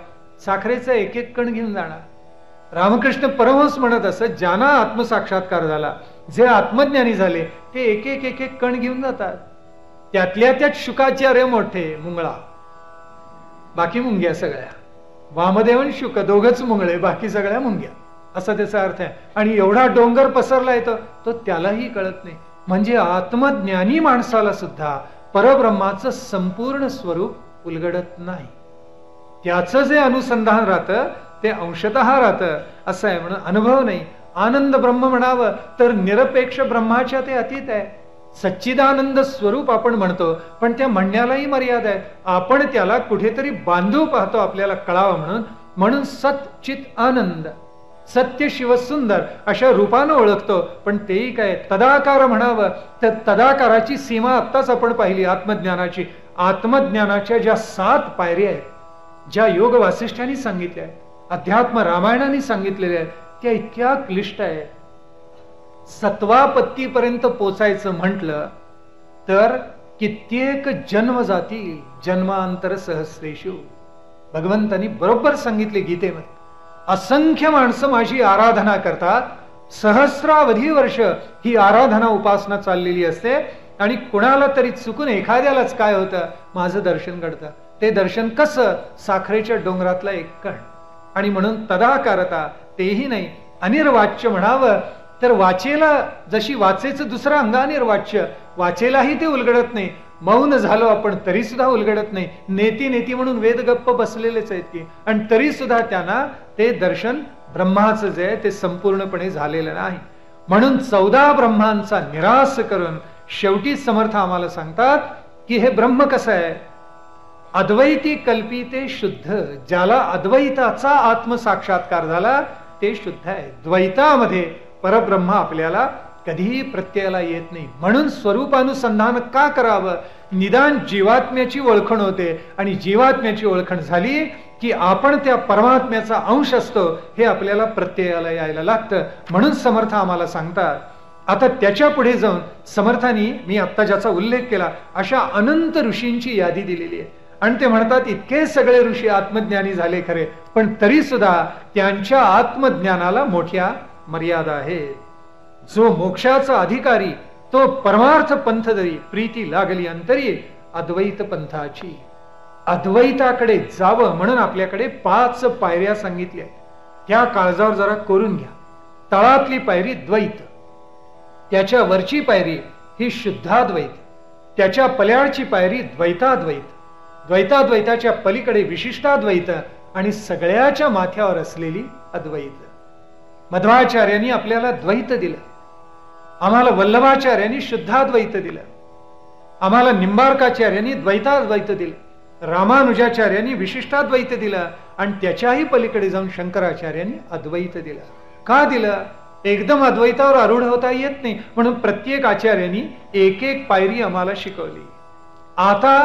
साखरेचा एक एक कण घेऊन जाणार. रामकृष्ण परमहंस म्हणत असत, ज्यांना आत्मसाक्षात्कार झाला, जे आत्मज्ञानी झाले, ते एक एक एक एक कण घेऊन जातात. त्यातल्या त्यात शुकाचार्य मोठे मुंगळा, बाकी मुंग्या सगळ्या. वामदेव आणि शुक दोघच मुंगळे, बाकी सगळ्या मुंग्या, असा त्याचा अर्थ आहे. आणि एवढा डोंगर पसरला येतो तो त्यालाही कळत नाही. म्हणजे आत्मज्ञानी माणसाला सुद्धा परब्रह्माचं संपूर्ण स्वरूप उलगडत नाही. त्याचं जे अनुसंधान राहतं ते अंशतः राहतं, असं आहे. म्हणून अनुभव नाही. आनंद ब्रह्म म्हणावं तर निरपेक्ष ब्रह्माच्या ते अतीत आहे. सच्चिदानंद स्वरूप आपण म्हणतो, पण त्या म्हणण्यालाही मर्यादा आहे. आपण त्याला कुठेतरी बांधू पाहतो आपल्याला कळावं म्हणून. म्हणून सत चित आनंद, सत्य शिव सुंदर अशा रूपानं ओळखतो. पण तेही काय तदाकार म्हणावं तर तदाकाराची सीमा आत्ताच आपण पाहिली आत्मज्ञानाची. आत्मज्ञानाच्या ज्या 7 पायऱ्या आहेत, ज्या योग वासिष्ठांनी सांगितल्या आहेत, अध्यात्म रामायणाने सांगितलेल्या आहेत, त्या इतक्या क्लिष्ट आहेत. सत्वापत्तीपर्यंत पोचायचं म्हटलं तर कित्येक जन्म जातील, जन्मांतर सहस्रेषु. भगवंतांनी बरोबर सांगितले गीतेमध्ये. असंख्य माणसं माझी आराधना करतात, सहस्रावधी वर्ष ही आराधना उपासना चाललेली असते, आणि कुणाला तरी चुकून एखाद्यालाच काय होतं? माझं दर्शन घडतं. ते दर्शन कसं? साखरेच्या डोंगरातला एक कण. आणि म्हणून तदाकारता तेही नाही. अनिर्वाच्य म्हणावं तर वाचेला, जशी वाचेचं दुसरं अंग अनिर्वाच्य, वाचेलाही ते उलगडत नाही. मौन झालो आपण तरी सुद्धा उलगडत नाही. नेती नेती म्हणून वेद गप्प बसलेलेच आहेत की, आणि तरी सुद्धा त्यांना ते दर्शन ब्रह्माचं जे आहे ते संपूर्णपणे झालेलं नाही. म्हणून 14 ब्रह्मांचा निराश करून शेवटी समर्थ आम्हाला सांगतात की हे ब्रह्म कसं आहे? अद्वैती कल्पिते शुद्ध. ज्याला अद्वैताचा आत्मसाक्षात्कार झाला ते शुद्ध आहे. द्वैतामध्ये परब्रह्म आपल्याला कधीही प्रत्ययाला येत नाही. म्हणून स्वरूपानुसंधान का करावं? निदान जीवात्म्याची ओळखण होते, आणि जीवात्म्याची ओळखण झाली की आपण त्या परमात्म्याचा अंश असतो हे आपल्याला प्रत्ययाला यायला लागतं. म्हणून समर्थ आम्हाला सांगतात. आता त्याच्या पुढे जाऊन समर्थांनी, मी आत्ता ज्याचा उल्लेख केला, अशा अनंत ऋषींची यादी दिलेली आहे. आणि ते म्हणतात इतके सगळे ऋषी आत्मज्ञानी झाले खरे, पण तरी सुद्धा त्यांच्या आत्मज्ञानाला मोठ्या मर्यादा आहेत. जो मोक्षाचा अधिकारी तो परमार्थ पंथ जरी प्रीती लागली अंतरी अद्वैत पंथाची. अद्वैताकडे जावं म्हणून आपल्याकडे 5 पायऱ्या सांगितल्या. त्या काळजावर जरा कोरून घ्या. तळातली पायरी द्वैत, त्याच्या वरची पायरी ही शुद्धाद्वैत, त्याच्या पल्याळची पायरी द्वैताद्वैत, द्वैताद्वैताच्या पलीकडे विशिष्टाद्वैत आणि सगळ्याच्या माथ्यावर असलेली अद्वैत. मध्वाचार्यांनी आपल्याला द्वैत दिलं, आम्हाला वल्लभाचार्यांनी शुद्धाद्वैत दिलं, आम्हाला निंबार्काचार्यांनी द्वैताद्वैत दिलं, रामानुजाचार्यांनी विशिष्टाद्वैत दिलं आणि त्याच्याही पलीकडे जाऊन शंकराचार्यांनी अद्वैत दिलं. का दिलं? एकदम अद्वैतावर आरूढ होता येत नाही, म्हणून प्रत्येक आचार्यांनी एक एक पायरी आम्हाला शिकवली. आता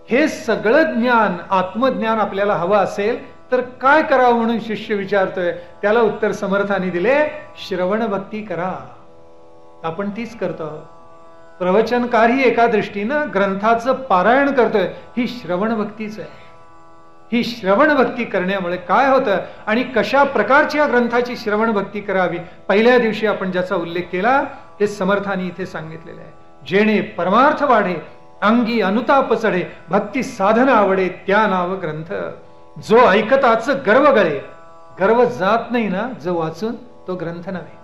हे सगळं ज्ञान, आत्मज्ञान आपल्याला हवं असेल तर काय करावं म्हणून शिष्य विचारतोय. त्याला उत्तर समर्थांनी दिले, श्रवण भक्ती करा. आपण तीच करतो. प्रवचनकारही एका दृष्टीनं ग्रंथाचं पारायण करतोय, ही श्रवण भक्तीच आहे. ही श्रवण भक्ती करण्यामुळे काय होतं आणि कशा प्रकारची या ग्रंथाची श्रवण भक्ती करावी, पहिल्या दिवशी आपण ज्याचा उल्लेख केला हे समर्थांनी इथे सांगितलेलं आहे. जेणे परमार्थ वाढे, अंगी अनुताप चढे, भक्ती साधन आवडे, त्या नाव ग्रंथ. जो ऐकताच गर्व गळे, गर्व जात नाही ना जो वाचून, तो ग्रंथ नव्हे.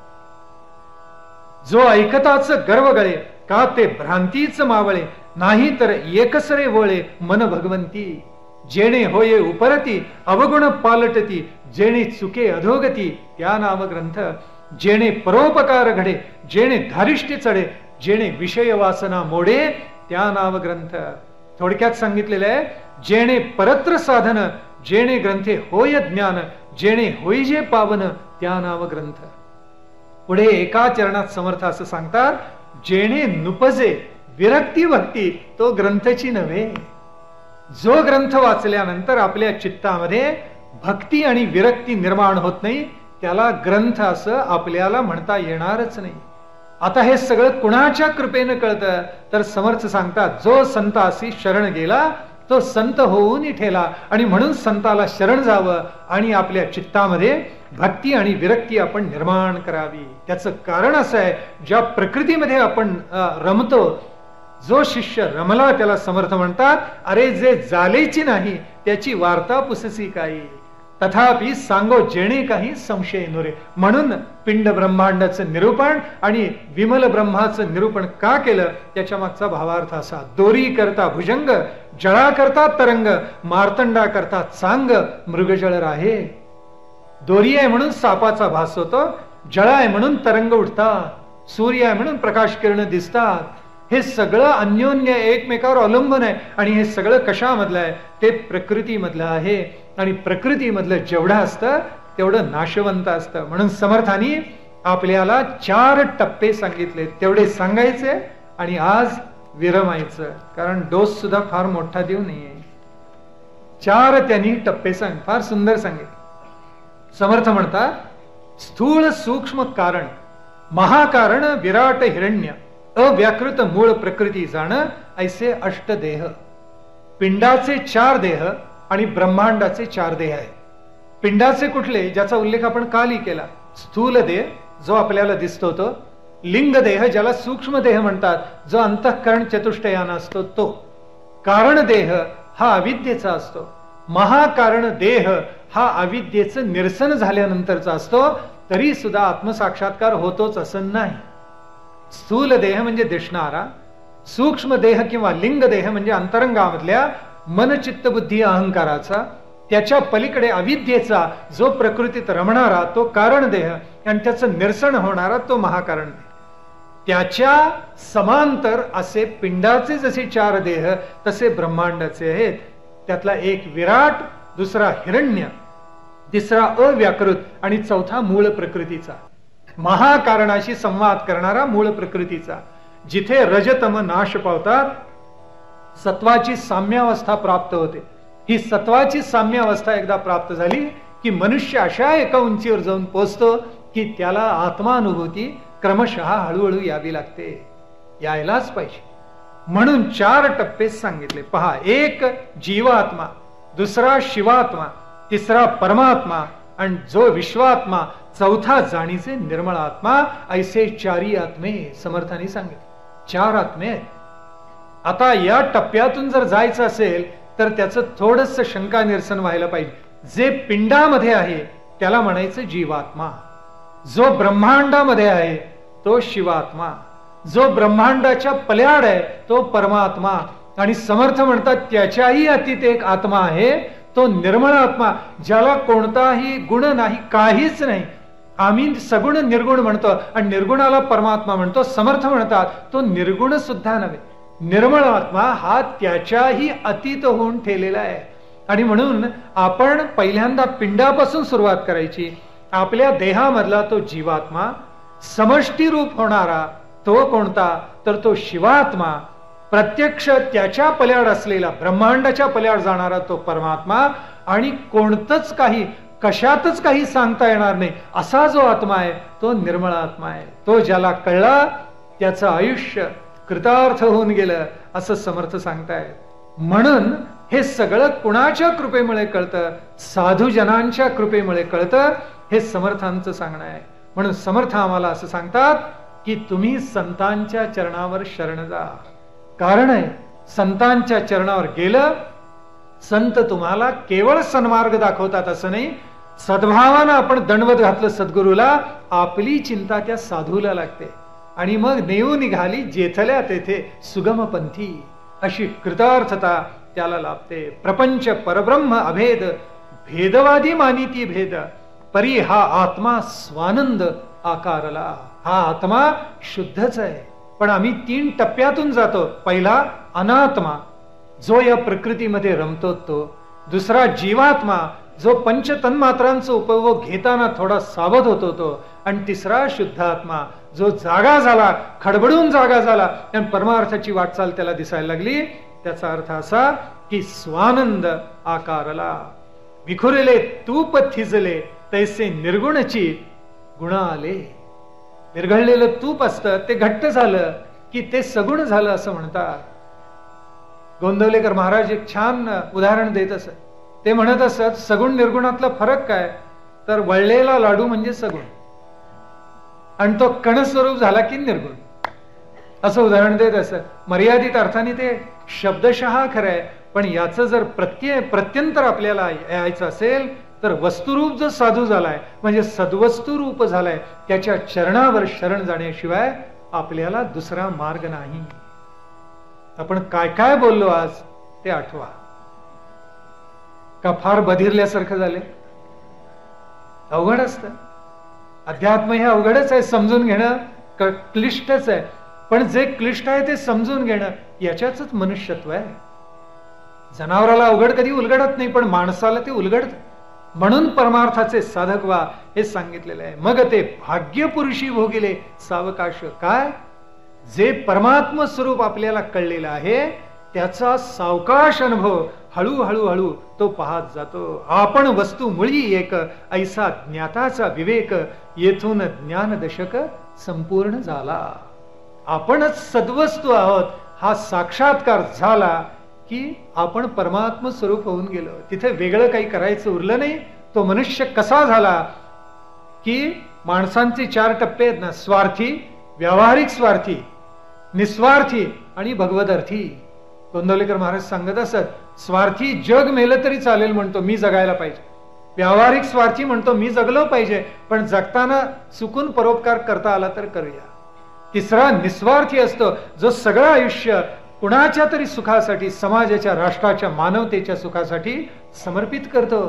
जो ऐकताच गर्व गळे, का ते भ्रांतीच मावळे, नाही तर एकसरे वळे मन भगवंती. जेणे होये उपरती, अवगुण पालटती, जेणे चुके अधोगती, त्या नाव ग्रंथ. जेणे परोपकार घडे, जेणे धारिष्टी चढे, जेणे विषय वासना मोडे, त्या नाव ग्रंथ. थोडक्यात सांगितलेलं आहे, जेणे परत्र साधन, जेणे ग्रंथे होय ज्ञान, जेणे होई जे पावन, त्या नाव ग्रंथ. पुढे एका चरणात समर्थ असं सांगतात, जेणे नुपजे विरक्ती भक्ती, तो ग्रंथची नव्हे. जो ग्रंथ वाचल्यानंतर आपल्या चित्तामध्ये भक्ती आणि विरक्ती निर्माण होत नाही, त्याला ग्रंथ असं आपल्याला म्हणता येणारच नाही. आता हे सगळं कुणाच्या कृपेनं कळतं तर समर्थ सांगतात, जो संतासी शरण गेला तो संत होऊन ठेला. आणि म्हणून संताला शरण जावं आणि आपल्या चित्तामध्ये भक्ती आणि विरक्ती आपण निर्माण करावी. त्याचं कारण असं आहे, ज्या प्रकृतीमध्ये आपण रमतो, जो शिष्य रमला त्याला समर्थ म्हणतात, अरे जे जालेची नाही त्याची वार्ता पुससी काही, तथापि सांगो जेणे काही संशय नुरे. म्हणून पिंड ब्रह्मांडाचं निरूपण आणि विमल ब्रह्माचं निरूपण का केलं, त्याच्या मागचा भावार्थ असा, दोरी करता भुजंग, जळा करता तरंग, मार्तंडा करता चांग, मृगजळ राहे. दोरी आहे म्हणून सापाचा भास होतो, जळ आहे म्हणून तरंग उठतात, सूर्य आहे म्हणून प्रकाश किरण दिसतात. हे सगळं अन्योन्य एकमेकावर अवलंबून आहे आणि हे सगळं कशामधलं आहे, ते प्रकृतीमधलं आहे. आणि प्रकृतीमधलं जेवढं असतं तेवढं नाशवंत असतं. म्हणून समर्थांनी आपल्याला 4 टप्पे सांगितले, तेवढे सांगायचे आणि आज विरमायचं, कारण डोस सुद्धा फार मोठा देऊ नये. 4 त्यांनी टप्पे फार सुंदर सांगितले. समर्थ म्हणतात, स्थूल सूक्ष्म कारण, महाकारण विराट हिरण्य, अव्याकृत मूळ प्रकृती जाण, ऐसे अष्टदेह. पिंडाचे 4 देह आणि ब्रह्मांडाचे 4 देह आहेत. पिंडाचे कुठले, ज्याचा उल्लेख आपण कालही केला, स्थूल देह जो आपल्याला दिसतो तो, लिंग देह ज्याला सूक्ष्म देह म्हणतात, जो अंतःकरण चतुष्टयाना असतो तो, कारण देह हा अविद्येचा असतो, महाकारण देह हा अविद्येचं निरसन झाल्यानंतरचा असतो. तरी सुद्धा आत्मसाक्षात्कार होतोच असं नाही. स्थूल देह म्हणजे दिसणारा, सूक्ष्म देह किंवा लिंग देह म्हणजे अंतरंगामधल्या मन चित्त बुद्धी अहंकाराचा, त्याच्या पलीकडे अविद्येचा जो प्रकृतीत रमणारा तो कारण देह आणि त्याचं निरसन होणारा तो महाकारण देह. त्याच्या समांतर असे पिंडाचे जसे 4 देह तसे ब्रह्मांडाचे आहेत. त्यातला एक विराट, दुसरा हिरण्य, तिसरा अव्याकृत आणि चौथा मूळ प्रकृतीचा, महाकारणाशी संवाद करणारा मूळ प्रकृतीचा. जिथे रजतम नाश पावतात सत्वाची साम्यावस्था प्राप्त होते. ही सत्वाची साम्यावस्था एकदा प्राप्त झाली की मनुष्य अशा एका उंचीवर जाऊन पोहोचतो की त्याला आत्मानुभूती क्रमशः हळूहळू यावी लागते, यायलाच पाहिजे. म्हणून 4 टप्पे सांगितले. पहा, एक जीवात्मा, दुसरा शिवात्मा, तिसरा परमात्मा आणि जो विश्वात्मा, चौथा जाणीचे निर्मळ आत्मा, ऐसे 4 आत्मे समर्थांनी सांगितले. 4 आत्मे आहेत. आता या टप्प्यातून जर जायचं असेल तर त्याचं थोडंसं शंका निरसन व्हायला पाहिजे. जे पिंडामध्ये आहे त्याला म्हणायचं जीवात्मा, जो ब्रह्मांडामध्ये आहे तो शिवात्मा, जो ब्रह्मांडाच्या पल्याड आहे तो परमात्मा, आणि समर्थ म्हणतात त्याच्याही अतीत एक आत्मा आहे तो निर्मळ आत्मा, ज्याला कोणताही गुण नाही, काहीच नाही. आम्ही सगुण निर्गुण म्हणतो आणि निर्गुणाला परमात्मा म्हणतो. समर्थ म्हणतात तो निर्गुण सुद्धा नव्हे, निर्मळ आत्मा हा त्याच्याही अतीत होऊन ठेलेला आहे. आणि म्हणून आपण पहिल्यांदा पिंडापासून सुरुवात करायची. आपल्या देहामधला तो जीवात्मा, समष्टी रूप होणारा तो कोणता, तर तो शिवात्मा, प्रत्यक्ष त्याच्या पल्याड असलेला ब्रह्मांडाच्या पल्याड जाणारा तो परमात्मा, आणि कोणतंच काही कशातच काही सांगता येणार नाही असा जो आत्मा आहे तो निर्मळ आत्मा आहे. तो ज्याला कळला त्याचं आयुष्य कृतार्थ होऊन गेलं असं समर्थ सांगतायत. म्हणून हे सगळं कुणाच्या कृपेमुळे कळतं, साधूजनांच्या कृपेमुळे कळतं, हे समर्थांचं सांगणं आहे. म्हणून समर्थ आम्हाला असं सांगतात की तुम्ही संतांच्या चरणावर शरण जा. कारण आहे संतांच्या चरणावर गेलं, संत तुम्हाला केवळ सन्मार्ग दाखवतात असं नाही, सद्भावानं आपण दंडवत घातलं सद्गुरूला, आपली चिंता त्या साधूला लागते आणि मग नेऊ निघाली जेथल्या तेथे सुगम पंथी, अशी कृतार्थता त्याला लाभते. प्रपंच परब्रह्म अभेद, भेदवादी मानिती भेद, परी हा आत्मा स्वानंद आकारला. हा आत्मा शुद्धच आहे, पण आम्ही 3 टप्प्यातून जातो. पहिला अनात्मा, जो या प्रकृतीमध्ये रमतो तो. दुसरा जीवात्मा, जो पंचतन्मात्रांचा उपभोग घेताना थोडा सावध होतो तो. आणि तिसरा शुद्धात्मा, जो जागा झाला, खडबडून जागा झाला आणि परमार्थाची वाटचाल त्याला दिसायला लागली. त्याचा अर्थ असा की स्वानंद आकारला. विखुरले तूप थिजले तैसे निर्गुणची गुण आले. विरघळलेलं तूप असतं ते घट्ट झालं की ते सगुण झालं असं म्हणतात. गोंदवलेकर महाराज एक छान उदाहरण देत असत. ते म्हणत असत सगुण निर्गुणातला फरक काय, तर वळलेला लाडू म्हणजे सगुण आणि तो कणस्वरूप झाला की निर्गुण, असं उदाहरण देत असत. मर्यादित अर्थाने ते शब्दशः खरं आहे, पण याचं जर प्रत्यंतर आपल्याला यायचं असेल तर वस्तुरूप जो साधू झालाय म्हणजे सद्वस्तू रूप झालाय, त्याच्या चरणावर शरण जाण्याशिवाय आपल्याला दुसरा मार्ग नाही. आपण काय काय बोललो आज ते आठवा. का फार बधिरल्यासारखं झाले? अवघड असतं. अध्यात्म हे अवघडच आहे, समजून घेणं क्लिष्टच आहे, पण जे क्लिष्ट आहे ते समजून घेणं याच्याच मनुष्यत्व आहे. जनावराला अवघड कधी उलगडत नाही, पण माणसाला ते उलगडत. म्हणून परमार्थाचे साधक व्हा हे सांगितलेलं आहे. मग ते भाग्य पुरुषी भोगिले सावकाश. काय? जे परमात्म स्वरूप आपल्याला कळलेलं आहे त्याचा सावकाश अनुभव हळूहळू हळू तो पाहत जातो. आपण वस्तू मुळी एक ऐसा ज्ञाताचा विवेक, येथून ज्ञान दशक संपूर्ण झाला. आपणच सद्वस्तू आहोत हा साक्षात्कार झाला की आपण परमात्म स्वरूप होऊन गेलो. तिथे वेगळं काही करायचं उरलं नाही. तो मनुष्य कसा झाला की माणसांचे 4 टप्पे आहेत ना, स्वार्थी, व्यावहारिक स्वार्थी, निस्वार्थी आणि भगवदर्थी. गोंदवलेकर महाराज सांगत असत स्वार्थी जग मेलं तरी चालेल म्हणतो, मी जगायला पाहिजे. व्यावहारिक स्वार्थी म्हणतो मी जगलो पाहिजे, पण जगताना चुकून परोपकार करता आला तर करूया. तिसरा निस्वार्थी असतो, जो सगळं आयुष्य कुणाच्या तरी सुखासाठी, समाजाच्या, राष्ट्राच्या, मानवतेच्या सुखासाठी समर्पित करतो.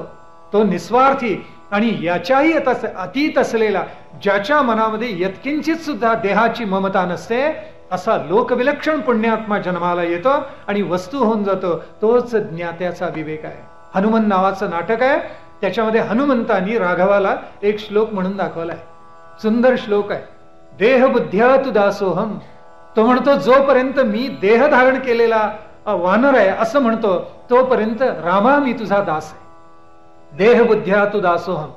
तो निस्वार्थी. आणि याच्याही अतीत असलेला, ज्याच्या मनामध्ये यत्किंचित सुद्धा देहाची ममता नसते, असा लोकविलक्षण पुण्यात्मा जन्माला येतो आणि वस्तू होऊन जातो. तोच ज्ञात्याचा विवेक आहे. हनुमान नावाचं नाटक आहे, त्याच्यामध्ये हनुमंतांनी राघवाला एक श्लोक म्हणून दाखवलाय. सुंदर श्लोक आहे. देह बुद्ध्या तु दासोहम. तो म्हणतो जोपर्यंत मी देह धारण केलेला वानर आहे असं म्हणतो, तोपर्यंत रामा मी तुझा दास आहे. देह बुद्ध्या तु दासोहम,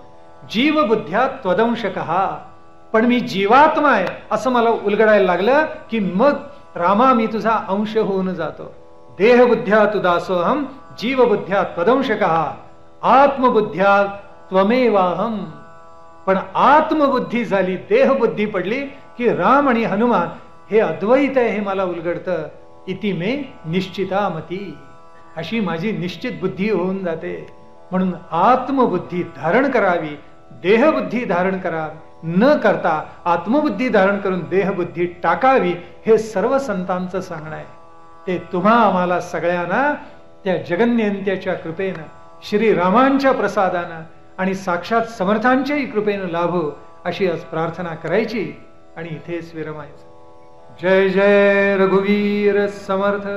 जीव बुद्ध्या त्वदंशकः. पण मी जीवात्मा आहे असं मला उलगडायला लागलं की मग रामा मी तुझा अंश होऊन जातो. देह बुद्ध्या तु दासोहम, जीव बुद्ध्या त्वदंशकः, आत्मबुद्ध्या त्वमेवाहम. पण आत्मबुद्धी झाली, देहबुद्धी पडली की राम आणि हनुमान हे अद्वैत आहे हे मला उलगडतं. इति मे निश्चिता मती, अशी माझी निश्चित बुद्धी होऊन जाते. म्हणून आत्मबुद्धी धारण करावी, देहबुद्धी धारण करा, न करता आत्मबुद्धी धारण करून देहबुद्धी टाकावी, हे सर्व संतांचं सांगणं आहे. ते तुम्हा आम्हाला सगळ्यांना त्या जगन्यंत्याच्या कृपेनं, श्रीरामांच्या प्रसादानं आणि साक्षात समर्थांच्याही कृपेनं लाभो, अशी आज प्रार्थना करायची आणि इथेच विरमायचं. जय जय रघुवीर समर्थ.